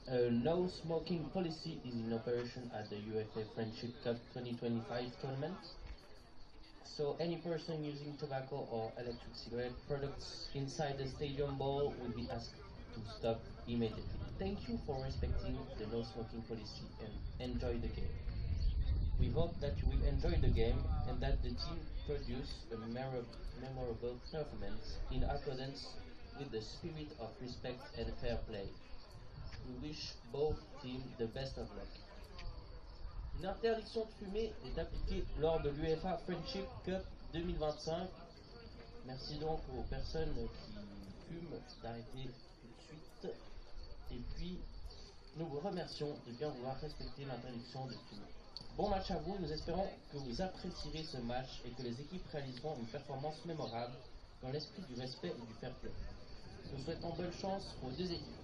A no smoking policy is in operation at the UEFA Friendship Cup 2025 tournament. So any person using tobacco or electric cigarette products inside the stadium ball will be asked to stop immediately. Thank you for respecting the no smoking policy and enjoy the game. We hope that you will enjoy the game and that the team produce a memorable performance in accordance with the spirit of respect and fair play. We wish both teams the best of luck. Une interdiction de fumer est appliquée lors de l'UEFA Friendship Cup 2025. Merci donc aux personnes qui fument d'arrêter tout de suite. Et puis, nous vous remercions de bien vouloir respecter l'interdiction de fumer. Bon match à vous, nous espérons que vous apprécierez ce match et que les équipes réaliseront une performance mémorable dans l'esprit du respect et du fair play. Nous souhaitons bonne chance aux deux équipes.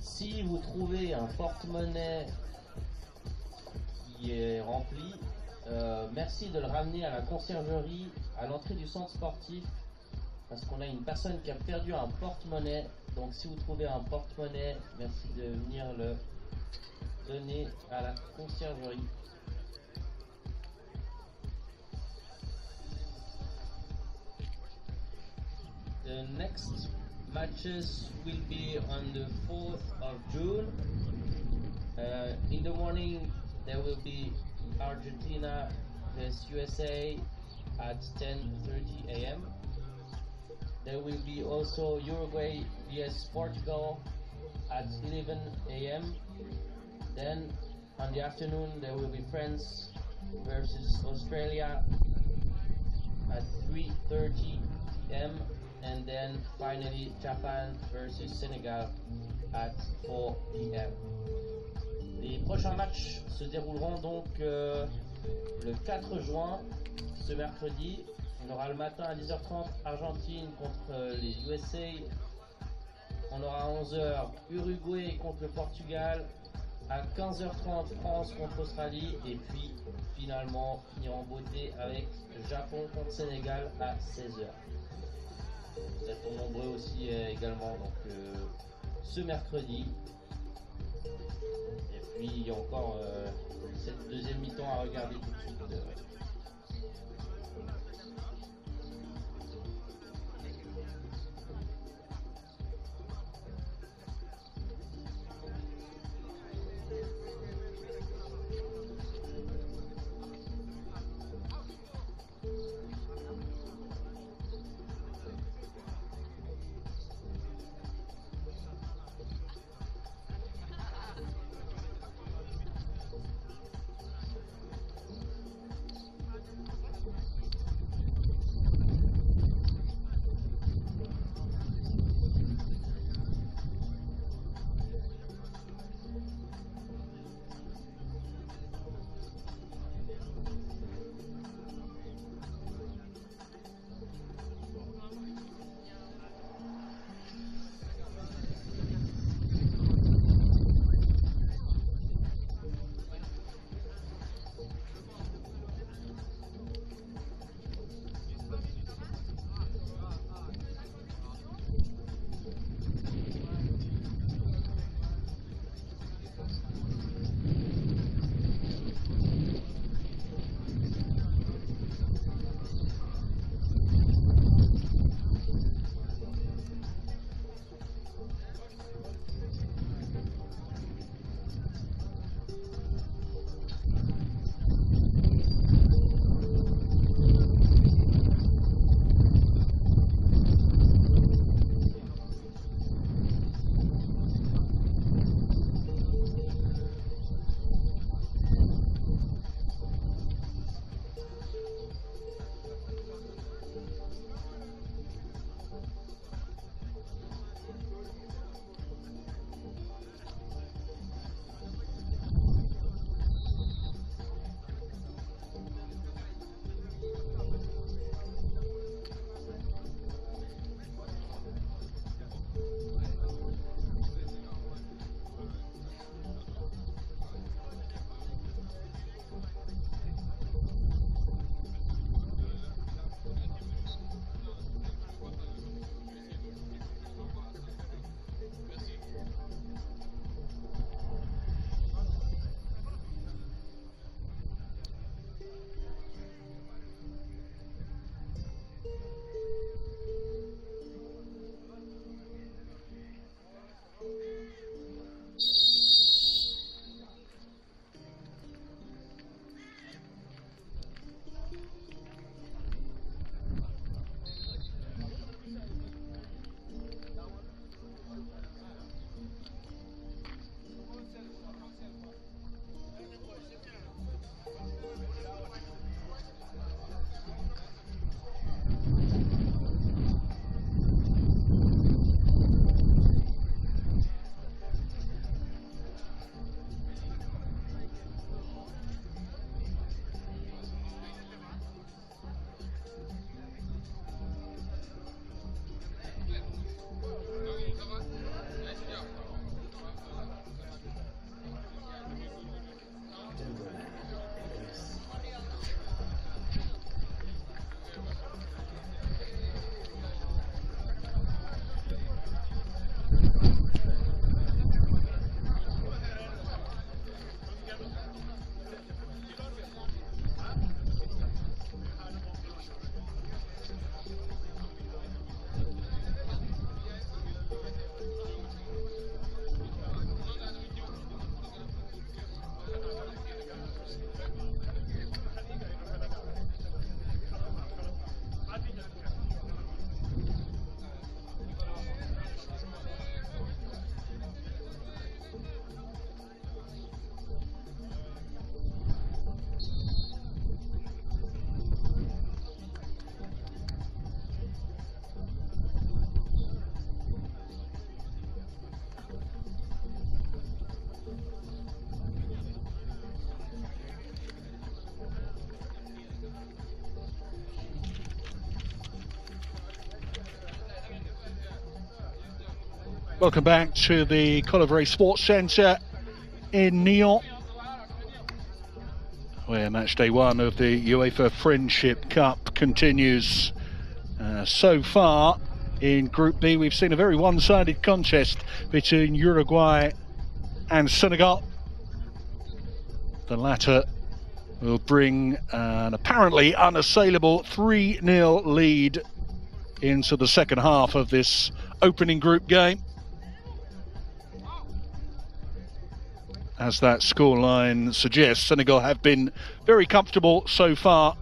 Si vous trouvez un porte-monnaie qui est rempli, merci de le ramener à la conciergerie à l'entrée du centre sportif parce qu'on a une personne qui a perdu un porte-monnaie. Donc si vous trouvez un porte-monnaie, merci de venir le donner à la conciergerie. The next matches will be on the 4th of June. In the morning there will be Argentina vs USA at 10:30 a.m. There will be also Uruguay vs Portugal at 11 a.m. Then on the afternoon there will be France versus Australia at 3:30 p.m. and then finally Japan versus Senegal at 4 p.m. Les prochains matchs se dérouleront donc le 4 juin, ce mercredi. On aura le matin à 10h30 Argentine contre les USA. On aura à 11h Uruguay contre le Portugal. À 15h30 France contre Australie. Et puis finalement finir en beauté avec Japon contre Sénégal à 16h. Vous êtes nombreux aussi également donc ce mercredi. Et puis il y a encore cette deuxième mi-temps à regarder tout de suite. Welcome back to the Colivray Sports Centre in Nyon, where match day one of the UEFA Friendship Cup continues. So far in Group B, we've seen a very one-sided contest between Uruguay and Senegal. The latter will bring an apparently unassailable 3-0 lead into the second half of this opening group game. As that scoreline suggests, Senegal have been very comfortable so far.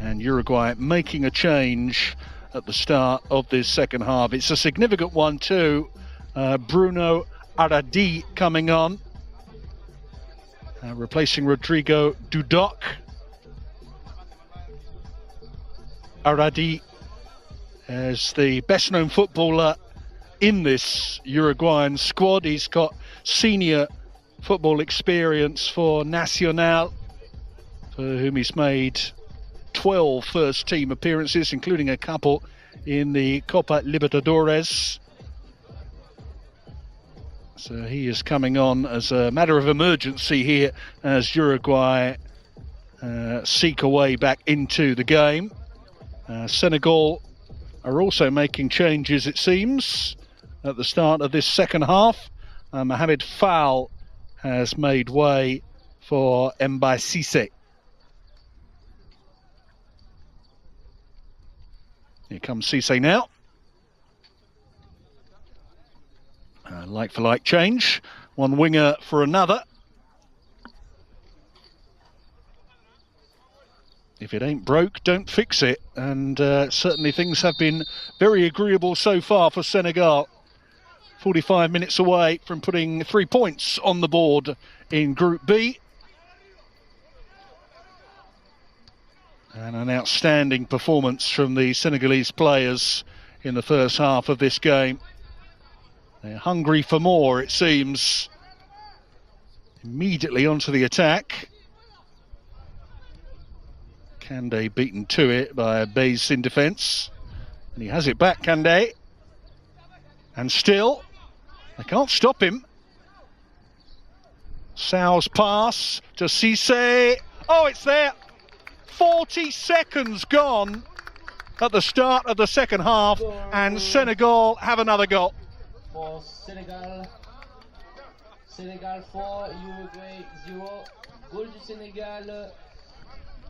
And Uruguay making a change at the start of this second half. It's a significant one too. Bruno Aradi coming on, replacing Rodrigo Dudok. Aradi is the best known footballer in this Uruguayan squad. He's got senior football experience for Nacional, for whom he's made 12 first team appearances, including a couple in the Copa Libertadores. So he is coming on as a matter of emergency here as Uruguay seek a way back into the game. Senegal are also making changes, it seems, at the start of this second half. Mohamed Fall has made way for Mbaye Cissé. Here comes Cissé now. Like for like change. One winger for another. If it ain't broke, don't fix it. And certainly things have been very agreeable so far for Senegal. 45 minutes away from putting 3 points on the board in Group B. And an outstanding performance from the Senegalese players in the first half of this game. They're hungry for more, it seems. Immediately onto the attack. Kandé beaten to it by Bays in defence. And he has it back, Kandé. And still, they can't stop him. Sal's pass to Cissé. Oh, it's there. 40 seconds gone at the start of the second half, and Senegal have another goal. For Senegal. Senegal 4, Uruguay 0. Goal du Sénégal.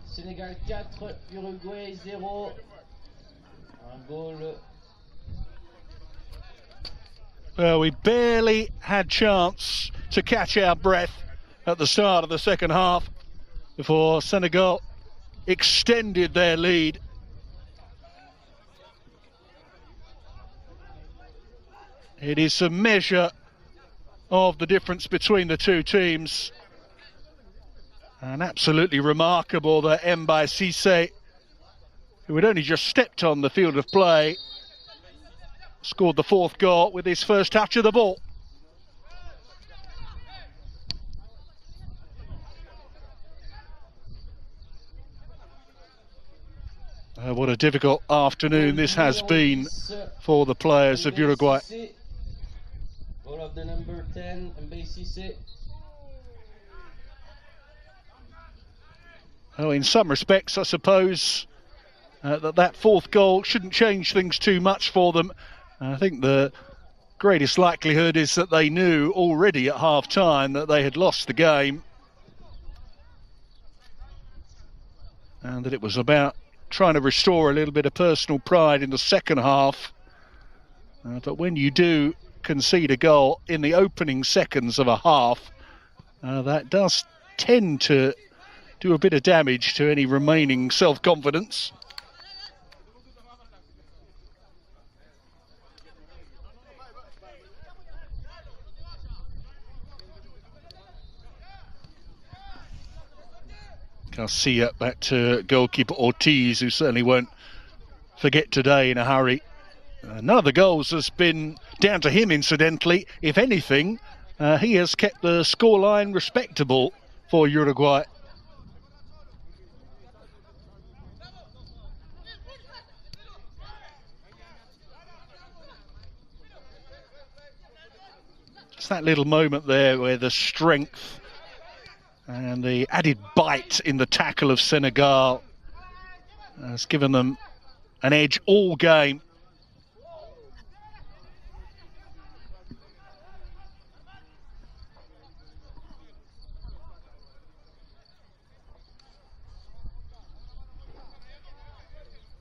Sénégal 4, Uruguay 0. Un goal. Well, we barely had chance to catch our breath at the start of the second half before Senegal extended their lead. It is a measure of the difference between the two teams. And absolutely remarkable that Mbaye Cissé, who had only just stepped on the field of play, scored the fourth goal with his first touch of the ball. What a difficult afternoon this has been for the players of Uruguay. Goal of the number 10, Mbaye Cissé. Well, in some respects, I suppose that fourth goal shouldn't change things too much for them. I think the greatest likelihood is that they knew already at half-time that they had lost the game. And that it was about trying to restore a little bit of personal pride in the second half. But when you do concede a goal in the opening seconds of a half, that does tend to do a bit of damage to any remaining self-confidence. Garcia back to goalkeeper Ortiz, who certainly won't forget today in a hurry. None of the goals has been down to him, incidentally. If anything, he has kept the scoreline respectable for Uruguay. It's that little moment there where the strength and the added bite in the tackle of Senegal has given them an edge all game.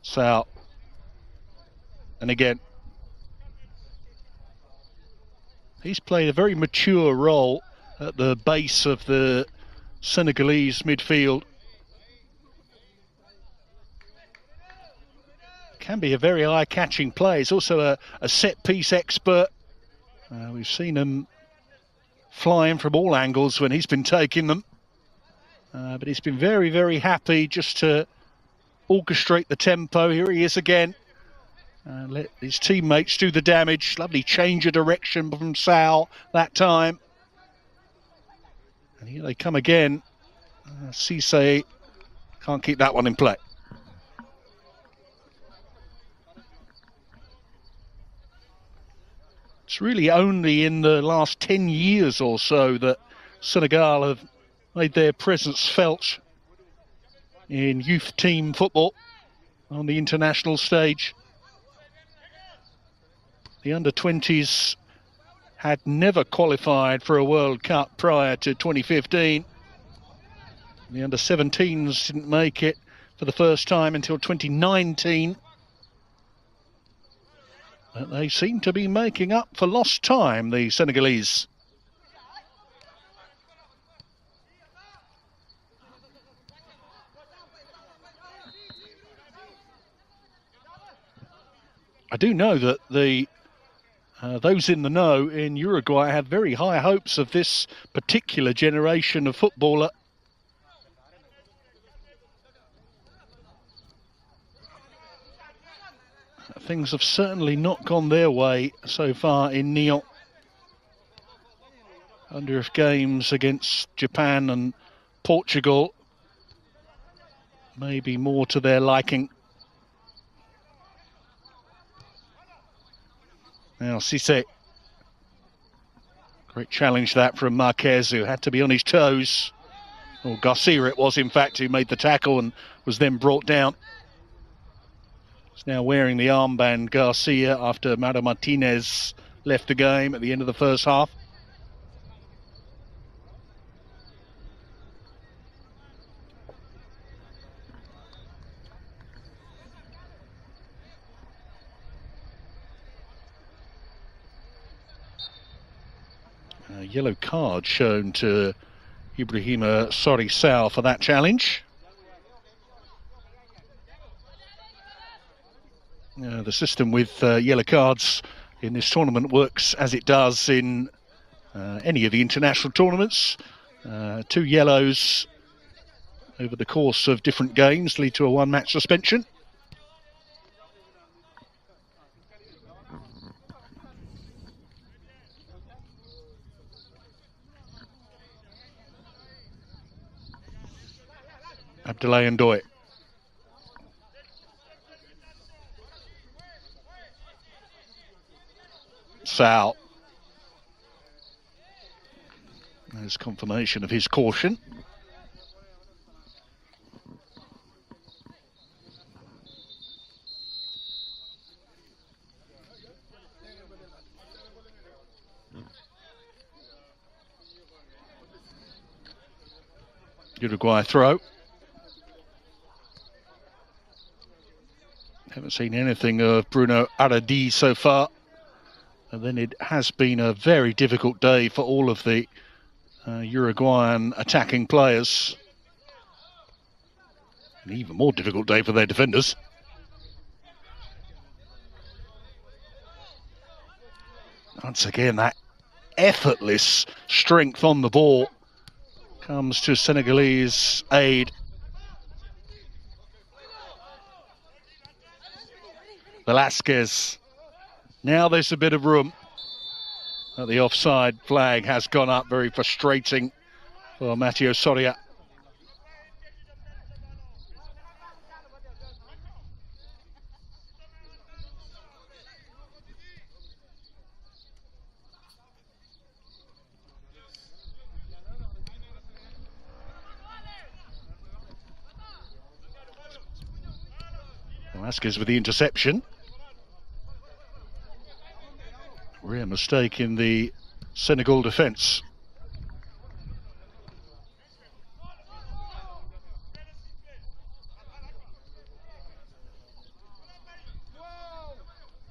So, and again, he's played a very mature role at the base of the Senegalese midfield. Can be a very eye-catching play. He's also a set-piece expert. We've seen him flying from all angles when he's been taking them. But he's been very, very happy just to orchestrate the tempo. Here he is again. Let his teammates do the damage. Lovely change of direction from Sal that time. And here they come again. Cisse can't keep that one in play. It's really only in the last 10 years or so that Senegal have made their presence felt in youth team football on the international stage. The under-20s had never qualified for a World Cup prior to 2015. The under-17s didn't make it for the first time until 2019. But they seem to be making up for lost time, the Senegalese. I do know that those in the know in Uruguay have very high hopes of this particular generation of footballer. Things have certainly not gone their way so far in Nyon. I wonder if games against Japan and Portugal may be more to their liking. Now Cisse. Great challenge that from Marquez, who had to be on his toes. Or Garcia it was, in fact, who made the tackle and was then brought down. He's now wearing the armband, Garcia, after Mauro Martinez left the game at the end of the first half. A yellow card shown to Ibrahima Sorisal for that challenge. The system with yellow cards in this tournament works as it does in any of the international tournaments. 2 yellows over the course of different games lead to a 1-match suspension. Abdoulaye Ndoye. Sal. There's confirmation of his caution. Uruguay throw. Haven't seen anything of Bruno Aradi so far. And then it has been a very difficult day for all of the Uruguayan attacking players. An even more difficult day for their defenders. Once again, that effortless strength on the ball comes to Senegalese aid. Velasquez. Now there's a bit of room. The offside flag has gone up, very frustrating for Matteo Soria. Vasquez with the interception. Rare mistake in the Senegal defence.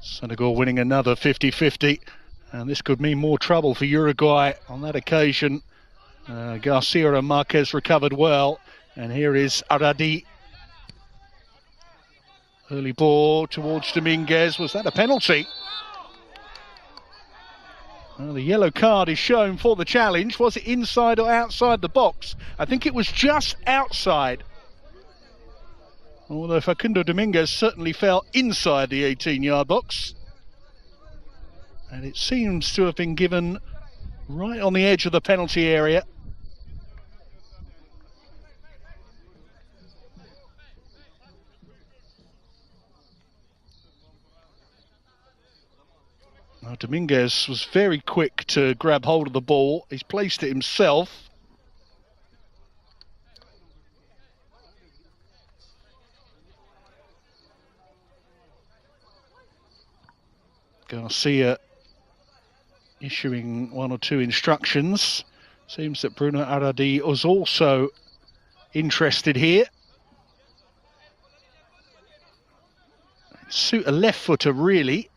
Senegal winning another 50-50, and this could mean more trouble for Uruguay on that occasion. Garcia and Marquez recovered well, and here is Aradi. Early ball towards Dominguez. Was that a penalty? Well, the yellow card is shown for the challenge. Was it inside or outside the box? I think it was just outside. Although Facundo Dominguez certainly fell inside the 18-yard box. And it seems to have been given right on the edge of the penalty area. Now, Dominguez was very quick to grab hold of the ball. He's placed it himself. Garcia issuing one or two instructions. Seems that Bruno Aradi was also interested here. Suit a left footer, really.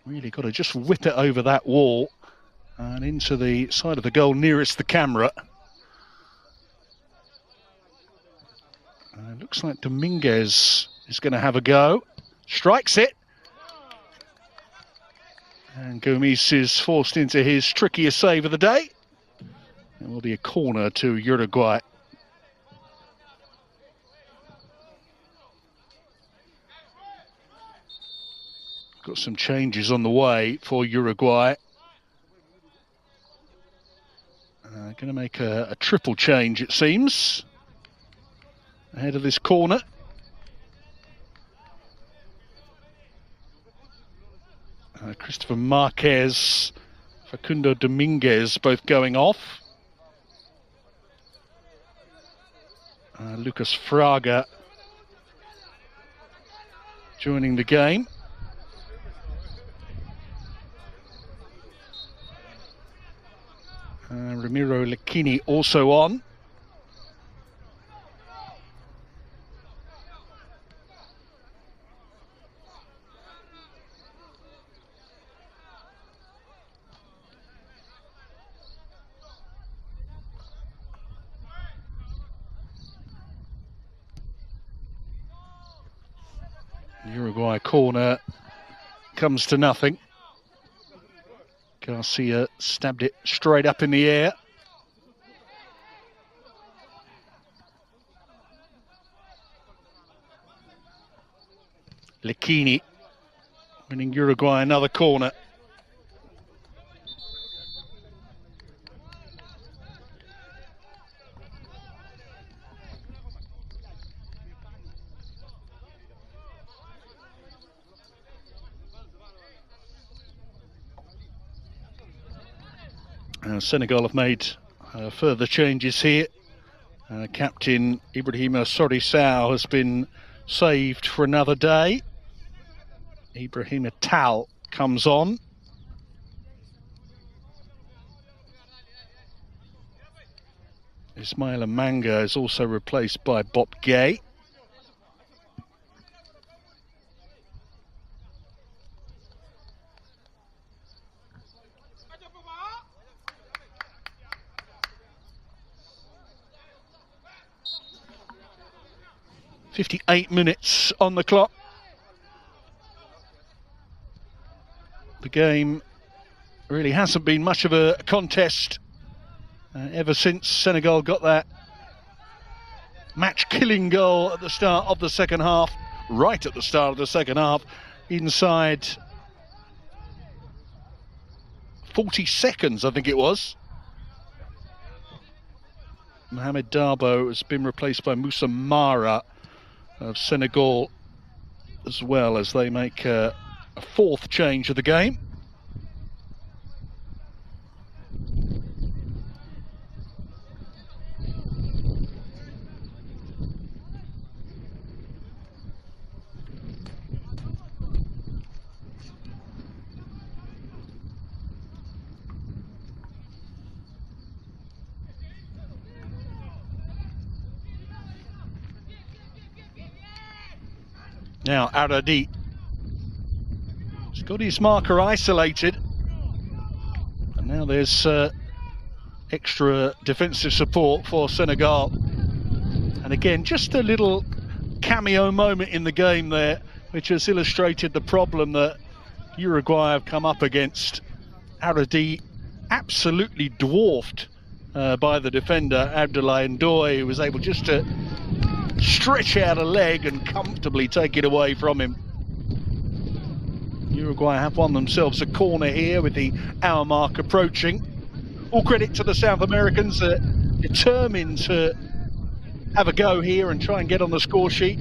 Really got to just whip it over that wall and into the side of the goal nearest the camera. Looks like Dominguez is going to have a go. Strikes it. And Gomes is forced into his trickiest save of the day. It will be a corner to Uruguay. Got some changes on the way for Uruguay. Going to make a triple change, it seems, ahead of this corner. Christopher Marquez, Facundo Dominguez both going off. Lucas Fraga joining the game. Ramiro Lecchini also on. Uruguay corner comes to nothing. Garcia stabbed it straight up in the air. Lecchini winning Uruguay another corner. Senegal have made further changes here. Captain Ibrahima Sorisau has been saved for another day. Ibrahima Tal comes on. Ismaila Manga is also replaced by Bob Gay. "58 minutes on the clock. The game really hasn't been much of a contest ever since Senegal got that match-killing goal at the start of the second half, right at the start of the second half, inside 40 seconds, I think it was. Mohamed Dabo has been replaced by Moussa Mara of Senegal, as well, as they make a fourth change of the game. Now Aradi. He's got his marker isolated. And now there's extra defensive support for Senegal. And again, just a little cameo moment in the game there, which has illustrated the problem that Uruguay have come up against. Aradi absolutely dwarfed by the defender, Abdoulaye Ndoye, who was able just to stretch out a leg and comfortably take it away from him. Uruguay have won themselves a corner here with the hour mark approaching. All credit to the South Americans, determined to have a go here and try and get on the score sheet.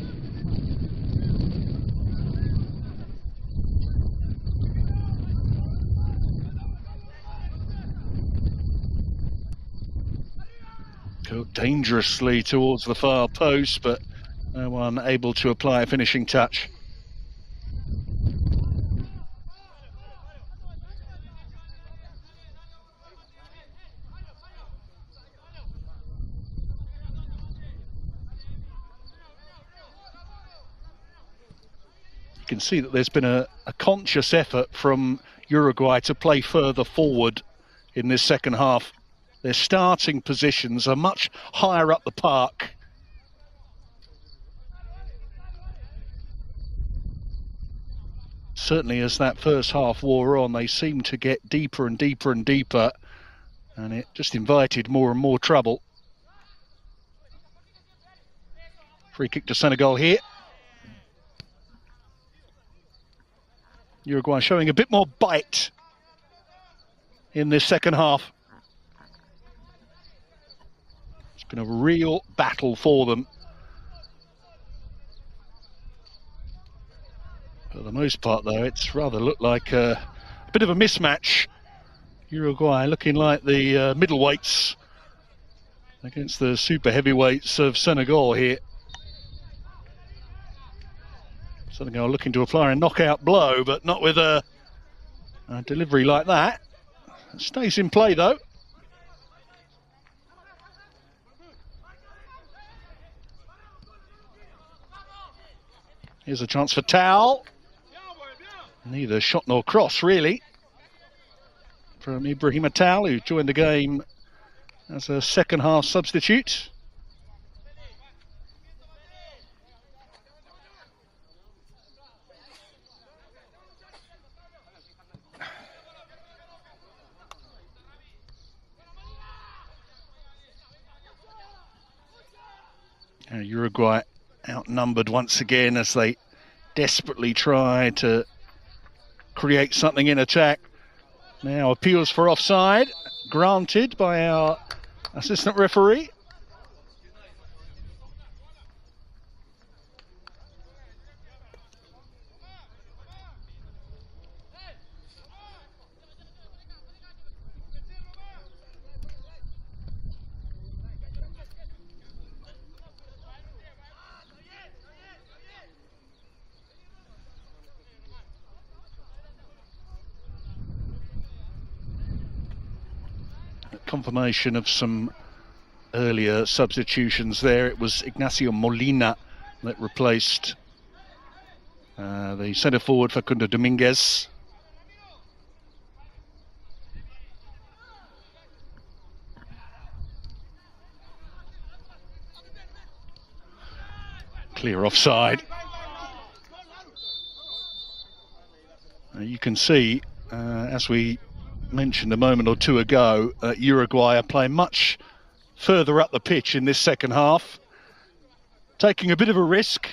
Go dangerously towards the far post, but no one able to apply a finishing touch. You can see that there's been a conscious effort from Uruguay to play further forward in this second half. Their starting positions are much higher up the park. Certainly as that first half wore on, they seemed to get deeper and deeper and deeper, and it just invited more and more trouble. Free kick to Senegal here. Uruguay showing a bit more bite in this second half. It's been a real battle for them. For the most part, though, it's rather looked like a bit of a mismatch. Uruguay looking like the middleweights against the super heavyweights of Senegal here. Senegal looking to apply a knockout blow, but not with a delivery like that. It stays in play, though. Here's a chance for Tao. Neither shot nor cross, really, from Ibrahima Tao, who joined the game as a second half substitute. Uruguay outnumbered once again as they desperately try to create something in attack. Now appeals for offside, granted by our assistant referee. Confirmation of some earlier substitutions there. It was Ignacio Molina that replaced the centre forward Facundo Dominguez. Clear offside. You can see, as we mentioned a moment or two ago, Uruguay are playing much further up the pitch in this second half, taking a bit of a risk,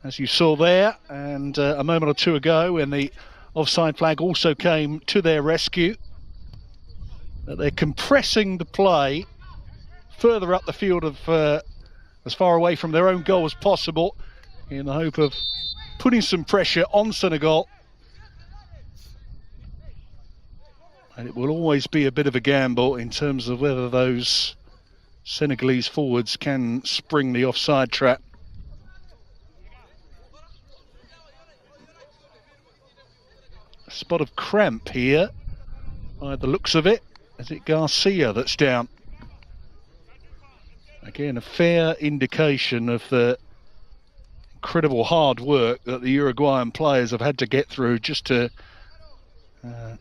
as you saw there, and a moment or two ago when the offside flag also came to their rescue, that they're compressing the play further up the field of as far away from their own goal as possible, in the hope of putting some pressure on Senegal. And it will always be a bit of a gamble in terms of whether those Senegalese forwards can spring the offside trap. A spot of cramp here, by the looks of it. Is it Garcia that's down? Again, a fair indication of the incredible hard work that the Uruguayan players have had to get through just to, well,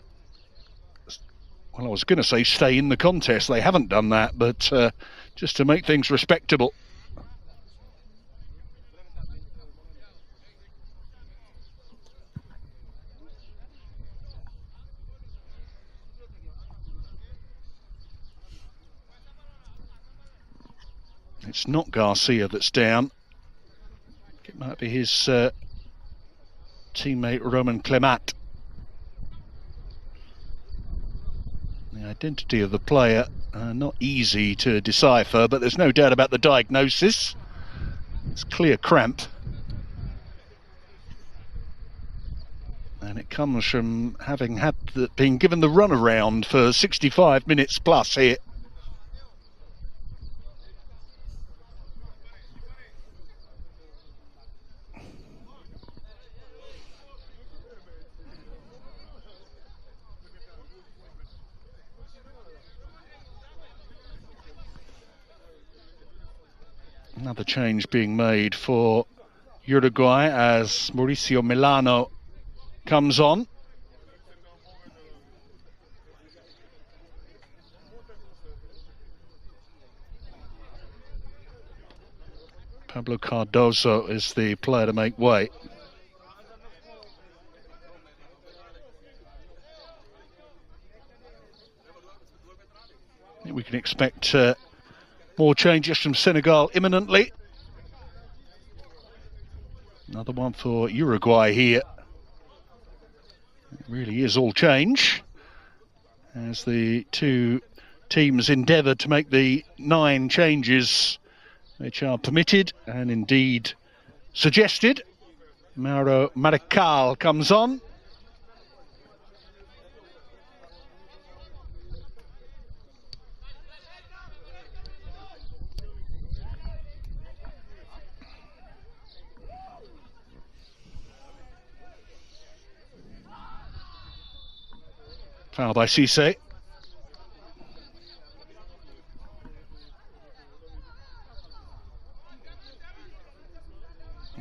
I was going to say stay in the contest. They haven't done that, but just to make things respectable. It's not Garcia that's down. It might be his teammate Roman Clemat. The identity of the player, not easy to decipher, but there's no doubt about the diagnosis. It's clear cramp. And it comes from having been given the runaround for 65 minutes plus here. Another change being made for Uruguay as Mauricio Milano comes on. Pablo Cardoso is the player to make way. I think we can expect more changes from Senegal imminently. Another one for Uruguay here. It really is all change as the two teams endeavour to make the 9 changes which are permitted and indeed suggested. Mauro Marical comes on. Foul by Cisse. It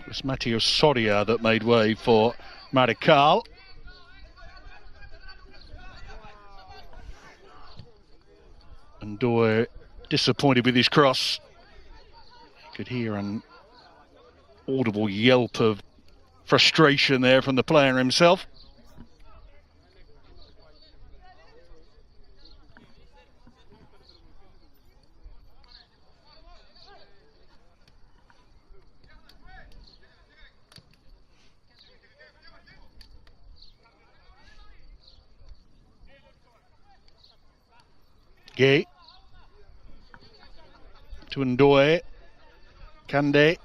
was Matteo Soria that made way for Marical. And Doyle disappointed with his cross. You could hear an audible yelp of frustration there from the player himself. Gay to Ndoye, Kande.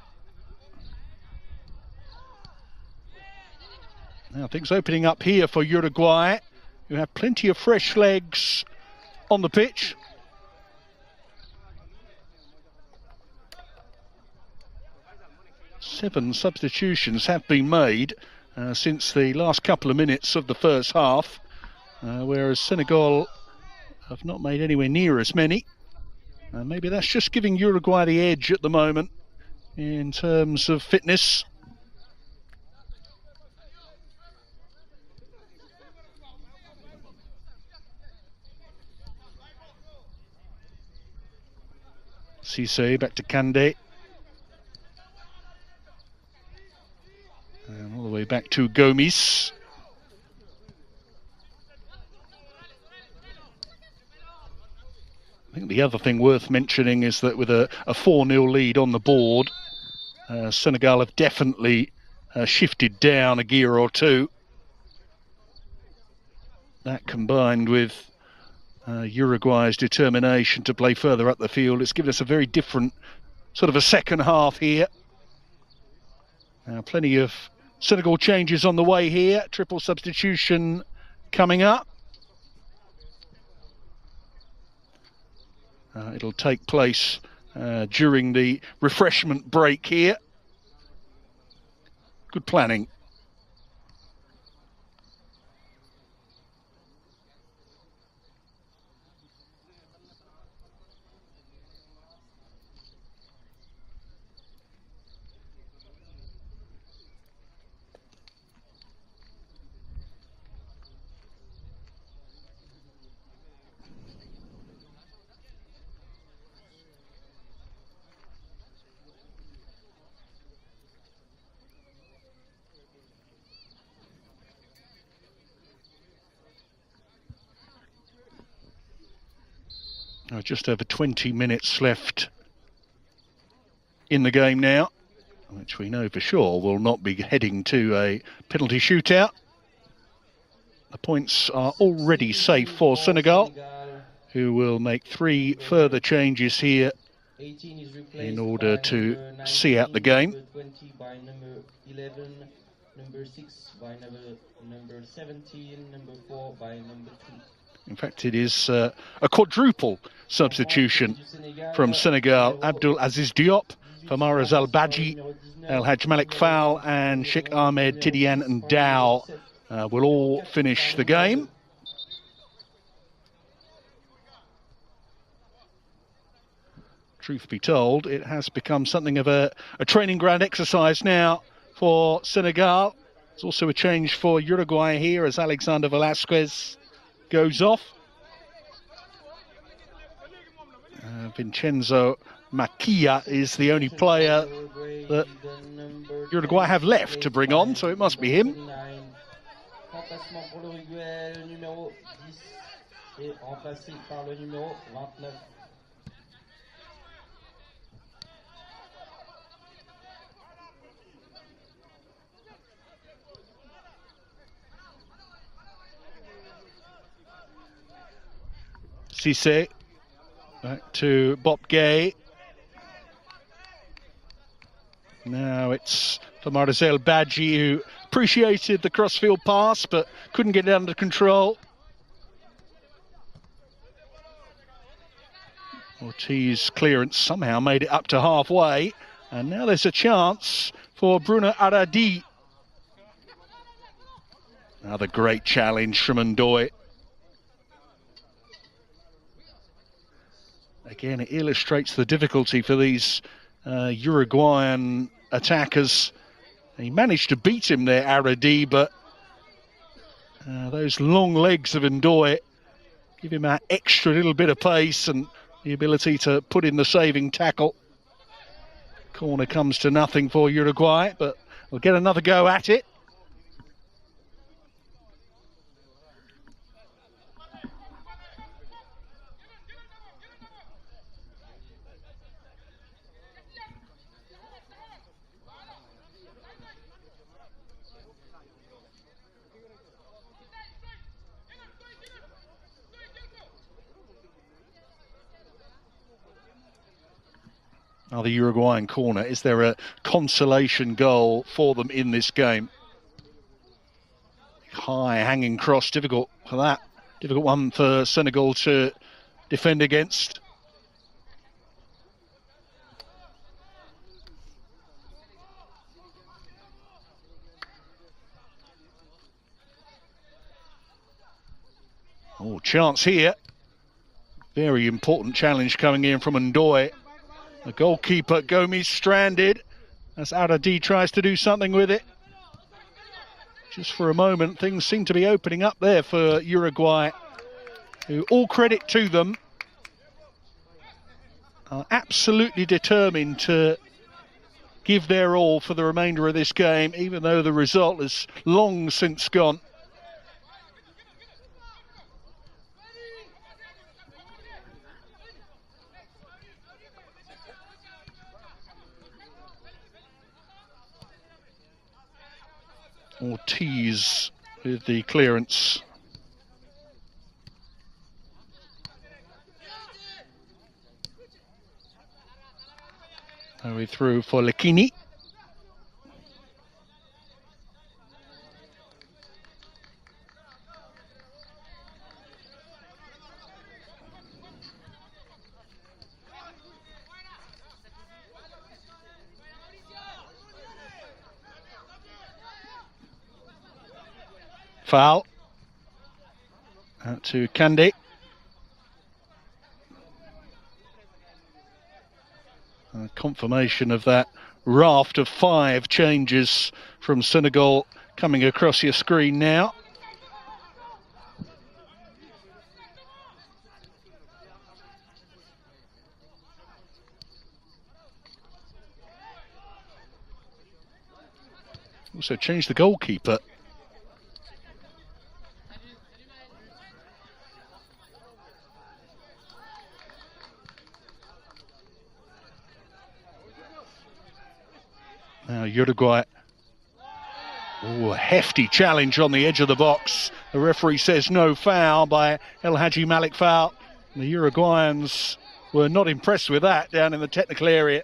Now things opening up here for Uruguay, who have plenty of fresh legs on the pitch. Seven substitutions have been made since the last couple of minutes of the first half, whereas Senegal have not made anywhere near as many. Maybe that's just giving Uruguay the edge at the moment in terms of fitness. Cisse back to Kande. And all the way back to Gomes. I think the other thing worth mentioning is that with a 4-0 lead on the board, Senegal have definitely shifted down a gear or two. That combined with Uruguay's determination to play further up the field, it's given us a very different sort of a second half here. Plenty of Senegal changes on the way here. Triple substitution coming up. It'll take place during the refreshment break here. Good planning. Just over 20 minutes left in the game now, which we know for sure will not be heading to a penalty shootout. The points are already safe for Senegal, who will make 3 further changes here in order to see out the game. Number 20 by number 11, number 6 by number 17, number 4 by number 2. In fact, it is a quadruple substitution from Senegal. Abdul Aziz Diop, Famaraz Al-Badji, El Hadj Malik Fall and Sheikh Ahmed Tidiane and Dow will all finish the game. Truth be told, it has become something of a training ground exercise now for Senegal. It's also a change for Uruguay here as Alexander Velasquez goes off. Vincenzo Maquia is the only player that Uruguay have left to bring on, so it must be him. Cissé, back to Bob Gay. Now it's for Marcel Badji, who appreciated the crossfield pass but couldn't get it under control. Ortiz clearance somehow made it up to halfway, and now there's a chance for Bruno Aradi. Another great challenge from Ndoye. Again, it illustrates the difficulty for these Uruguayan attackers. He managed to beat him there, Aradi, but those long legs of Ndoye give him that extra little bit of pace and the ability to put in the saving tackle. Corner comes to nothing for Uruguay, but we'll get another go at it. Another Uruguayan corner. Is there a consolation goal for them in this game? High hanging cross, difficult for that. Difficult one for Senegal to defend against. Oh, chance here. Very important challenge coming in from Ndoye. The goalkeeper, Gomes, stranded as Aradi tries to do something with it. Just for a moment, things seem to be opening up there for Uruguay, who, all credit to them, are absolutely determined to give their all for the remainder of this game, even though the result is long since gone. Ortiz with the clearance. Now we through for Lekini. Foul. Out to Kande. Confirmation of that raft of 5 changes from Senegal coming across your screen now. Also changed the goalkeeper. Now Uruguay. Oh, a hefty challenge on the edge of the box. The referee says no foul by El Hadji Malik foul. The Uruguayans were not impressed with that down in the technical area.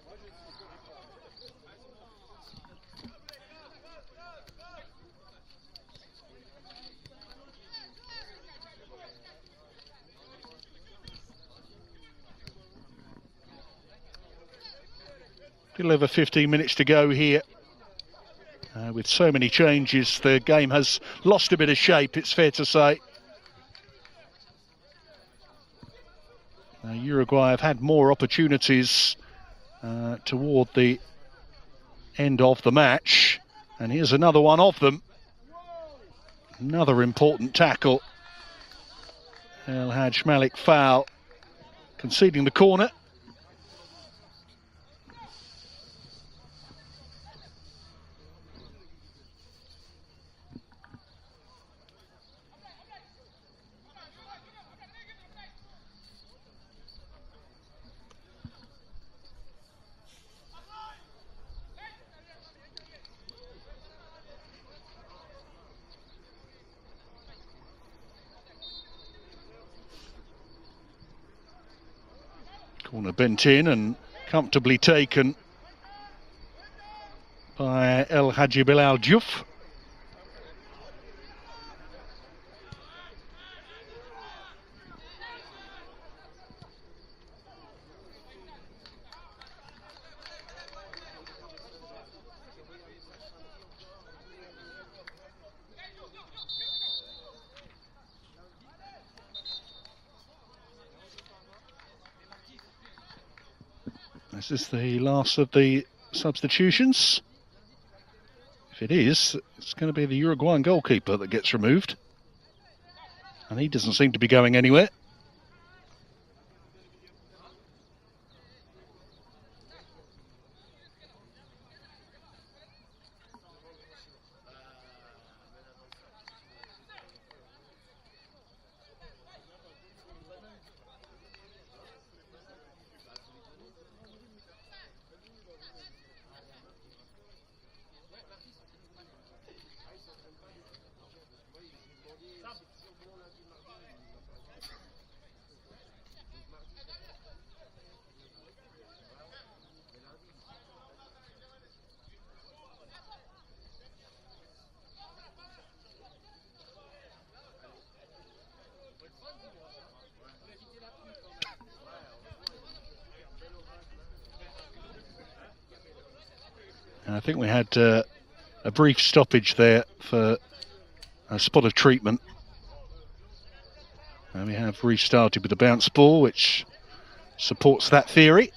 Little over 15 minutes to go here. With so many changes, the game has lost a bit of shape, it's fair to say. Uruguay have had more opportunities toward the end of the match. And here's another one of them. Another important tackle. El Hadj Malik foul, conceding the corner. Corner bent in and comfortably taken by El Hadji Bilal Diouf. This is the last of the substitutions. If it is, it's going to be the Uruguayan goalkeeper that gets removed. And he doesn't seem to be going anywhere. I think we had a brief stoppage there for a spot of treatment. And we have restarted with the bounce ball, which supports that theory.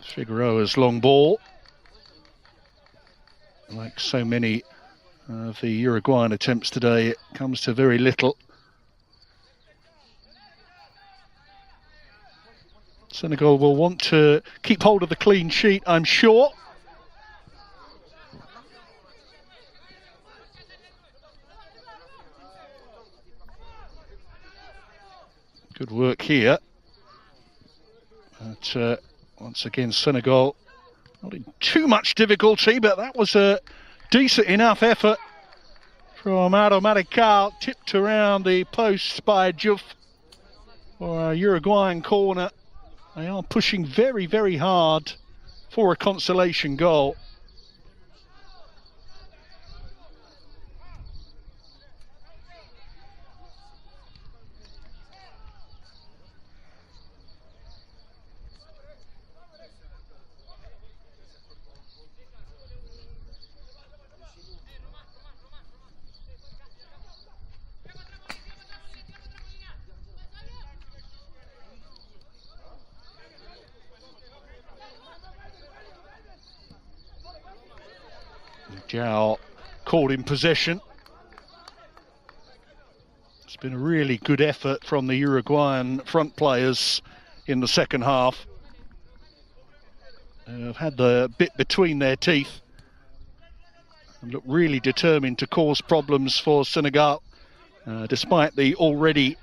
Figueroa's long ball. Like so many of the Uruguayan attempts today, it comes to very little. Senegal will want to keep hold of the clean sheet, I'm sure. Good work here. But once again, Senegal not in too much difficulty, but that was a decent enough effort from Ado Marical, tipped around the post by Diouf for a Uruguayan corner. They are pushing very, very hard for a consolation goal. Zhao caught in possession. It's been a really good effort from the Uruguayan front players in the second half. They've had the bit between their teeth and look really determined to cause problems for Senegal, despite the already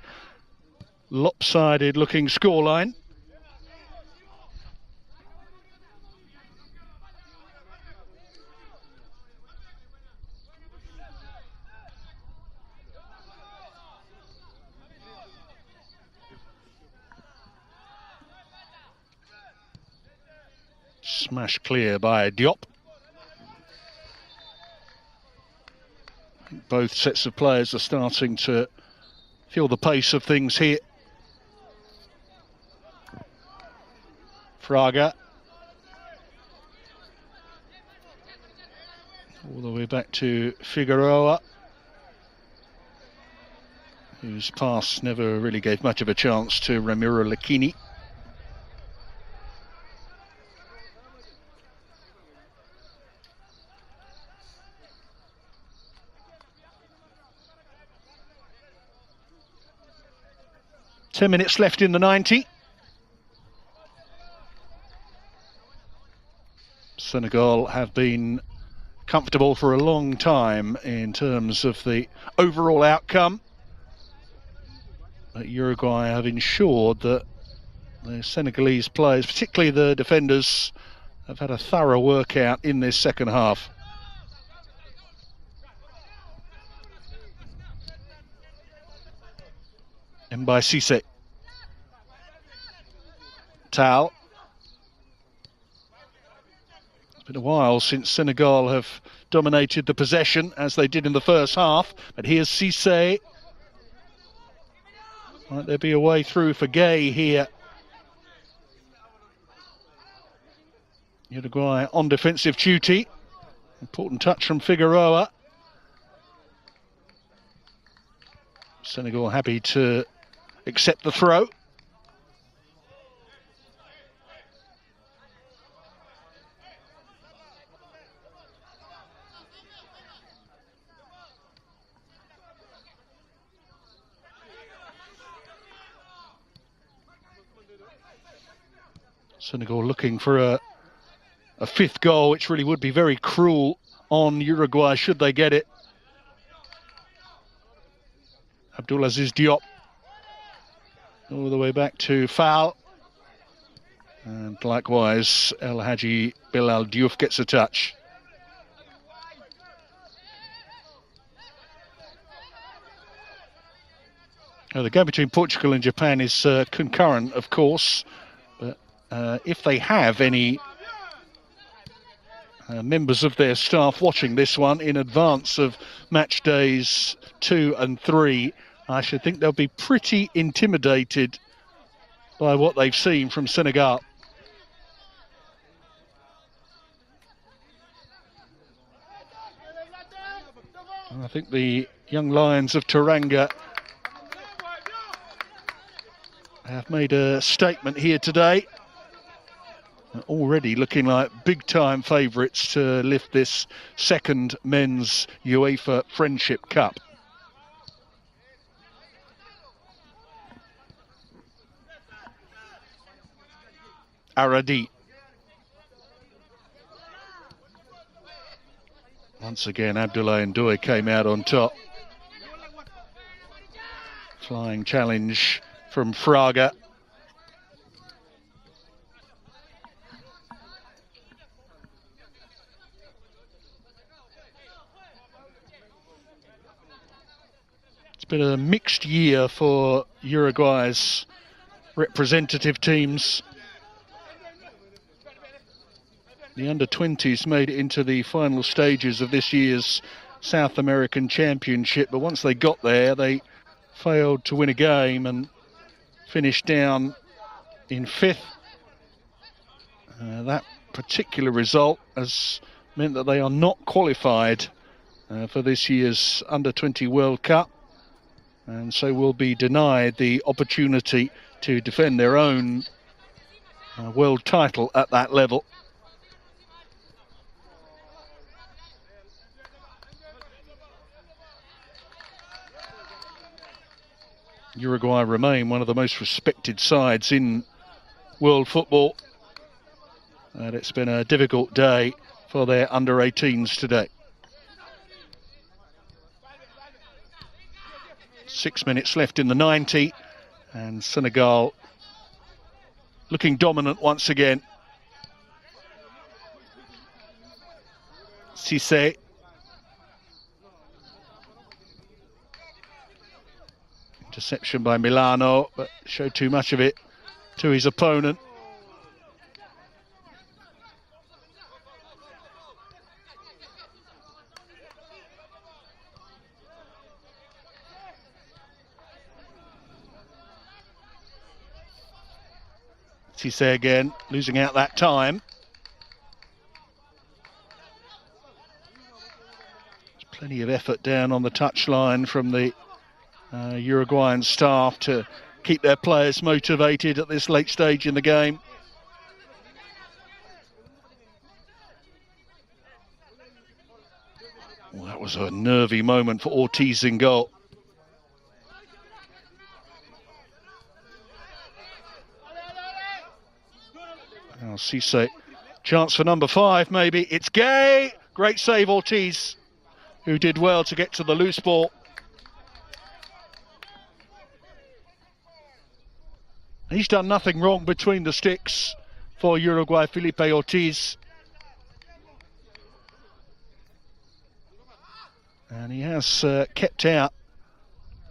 lopsided looking scoreline. Smashed clear by Diop. I think both sets of players are starting to feel the pace of things here. Fraga. All the way back to Figueroa, whose pass never really gave much of a chance to Ramiro Lucchini. Ten minutes left in the 90. Senegal have been comfortable for a long time in terms of the overall outcome. But Uruguay have ensured that the Senegalese players, particularly the defenders, have had a thorough workout in this second half. And by Cissé. Tal. It's been a while since Senegal have dominated the possession as they did in the first half. But here's Cissé. Might there be a way through for Gay here? Uruguay on defensive duty. Important touch from Figueroa. Senegal happy to accept the throw. Senegal looking for a fifth goal, which really would be very cruel on Uruguay should they get it. Abdulaziz Diop. All the way back to Foul. And likewise, El Hadji Bilal Diouf gets a touch. Now, the game between Portugal and Japan is concurrent, of course. But if they have any members of their staff watching this one in advance of match days 2 and 3, I should think they'll be pretty intimidated by what they've seen from Senegal. I think the young Lions of Teranga have made a statement here today. Already looking like big-time favourites to lift this second men's UEFA Friendship Cup. Aradi. Once again, Abdoulaye Ndoye came out on top. Flying challenge from Fraga. It's been a mixed year for Uruguay's representative teams. The under-20s made it into the final stages of this year's South American Championship, but once they got there, they failed to win a game and finished down in 5th. That particular result has meant that they are not qualified for this year's under-20 World Cup, and so will be denied the opportunity to defend their own world title at that level. Uruguay remain one of the most respected sides in world football, and it's been a difficult day for their under-18s today. 6 minutes left in the 90, and Senegal looking dominant once again. Cissé. Interception by Milano, but showed too much of it to his opponent. opportunities there again, losing out that time. There's plenty of effort down on the touchline from the Uruguayan staff to keep their players motivated at this late stage in the game. Well, that was a nervy moment for Ortiz in goal. Now Cisse, chance for number 5 maybe. It's Gay! Great save, Ortiz, who did well to get to the loose ball. He's done nothing wrong between the sticks for Uruguay, Felipe Ortiz. And he has kept out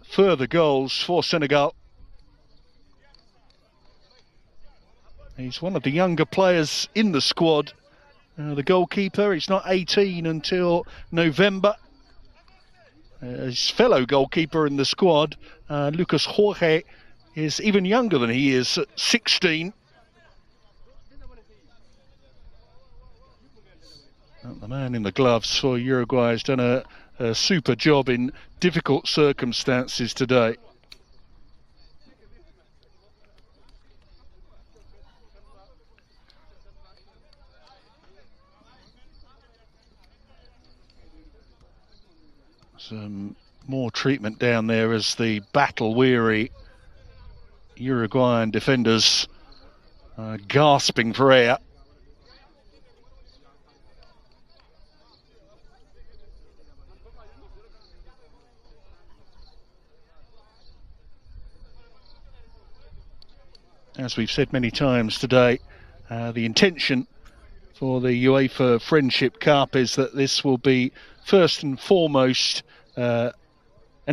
further goals for Senegal. He's one of the younger players in the squad. The goalkeeper, he's not 18 until November. His fellow goalkeeper in the squad, Lucas Jorge, is even younger than he is, at 16. The man in the gloves for Uruguay has done a super job in difficult circumstances today. Some more treatment down there as the battle-weary Uruguayan defenders gasping for air. As we've said many times today, the intention for the UEFA Friendship Cup is that this will be first and foremost an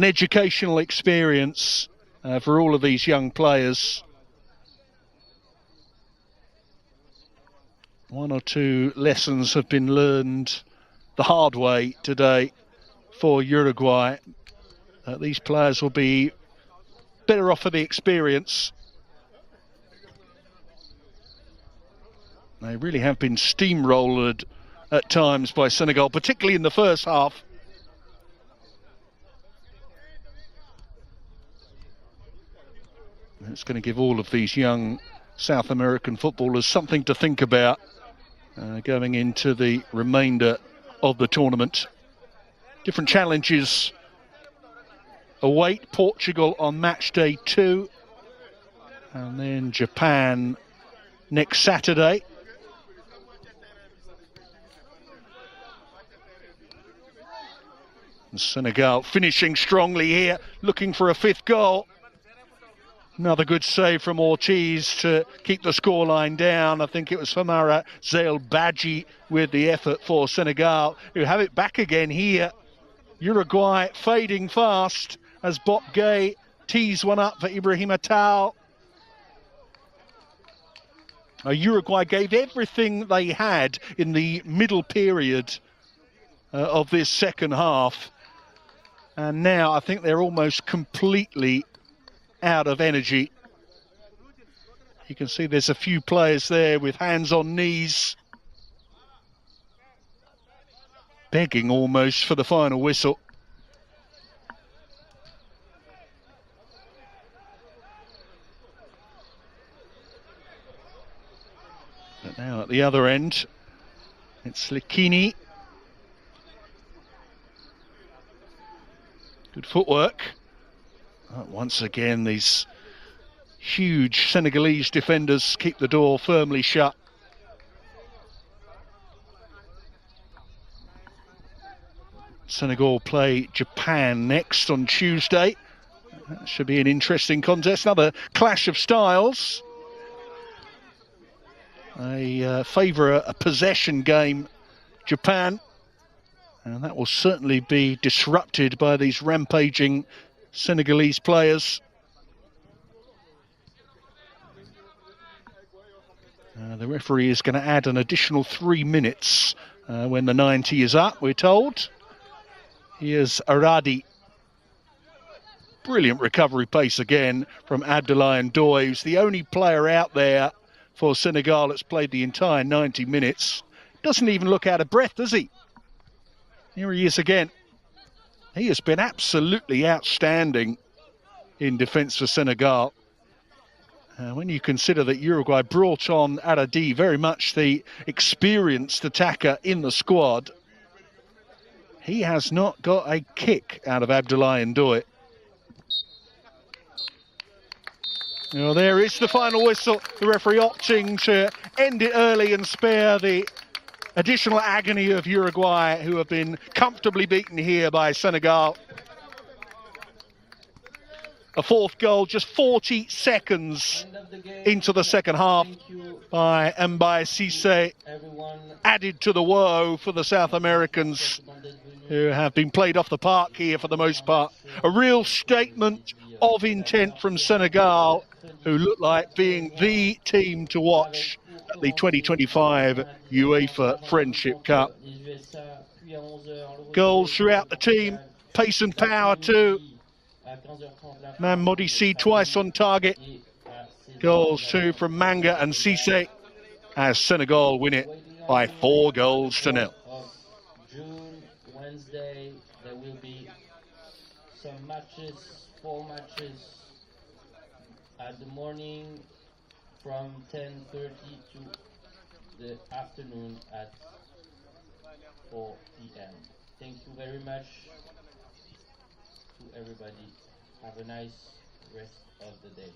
educational experience for all of these young players. 1 or 2 lessons have been learned the hard way today for Uruguay. These players will be better off for the experience. They really have been steamrolled at times by Senegal, particularly in the first half. It's going to give all of these young South American footballers something to think about going into the remainder of the tournament. Different challenges await Portugal on match day 2, and then Japan next Saturday. And Senegal finishing strongly here, looking for a 5th goal. Another good save from Ortiz to keep the scoreline down. I think it was Famara Zailbadji with the effort for Senegal, who have it back again here. Uruguay fading fast as Bob Gay tees one up for Ibrahima Tal. Uruguay gave everything they had in the middle period of this second half. And now I think they're almost completely out of energy. You can see there's a few players there with hands on knees, begging almost for the final whistle. But now at the other end, it's Likini. Good footwork. Once again, these huge Senegalese defenders keep the door firmly shut. Senegal play Japan next on Tuesday. That should be an interesting contest. Another clash of styles. They favour a possession game, Japan. And that will certainly be disrupted by these rampaging Senegalese players. The referee is going to add an additional 3 minutes when the 90 is up, we're told. Here's Aradi. Brilliant recovery pace again from Abdoulaye Ndoye, who's the only player out there for Senegal that's played the entire 90 minutes. Doesn't even look out of breath, does he? Here he is again. He has been absolutely outstanding in defence for Senegal. When you consider that Uruguay brought on Aradi, very much the experienced attacker in the squad, he has not got a kick out of Abdoulaye Ndoye. Well, there is the final whistle. The referee opting to end it early and spare the additional agony of Uruguay, who have been comfortably beaten here by Senegal. A fourth goal just 40 seconds into the second half by Mbaye Cissé, added to the woe for the South Americans, who have been played off the park here for the most part. A real statement of intent from Senegal, who look like being the team to watch at the 2025 UEFA Friendship Cup. Goals throughout the team, pace and power too. Mamodi twice on target. Goals too from Manga and Cissé, as Senegal win it by 4-0. June, Wednesday, there will be some matches, 4 matches at the morning from 10:30 to the afternoon at 4 p.m. Thank you very much to everybody. Have a nice rest of the day.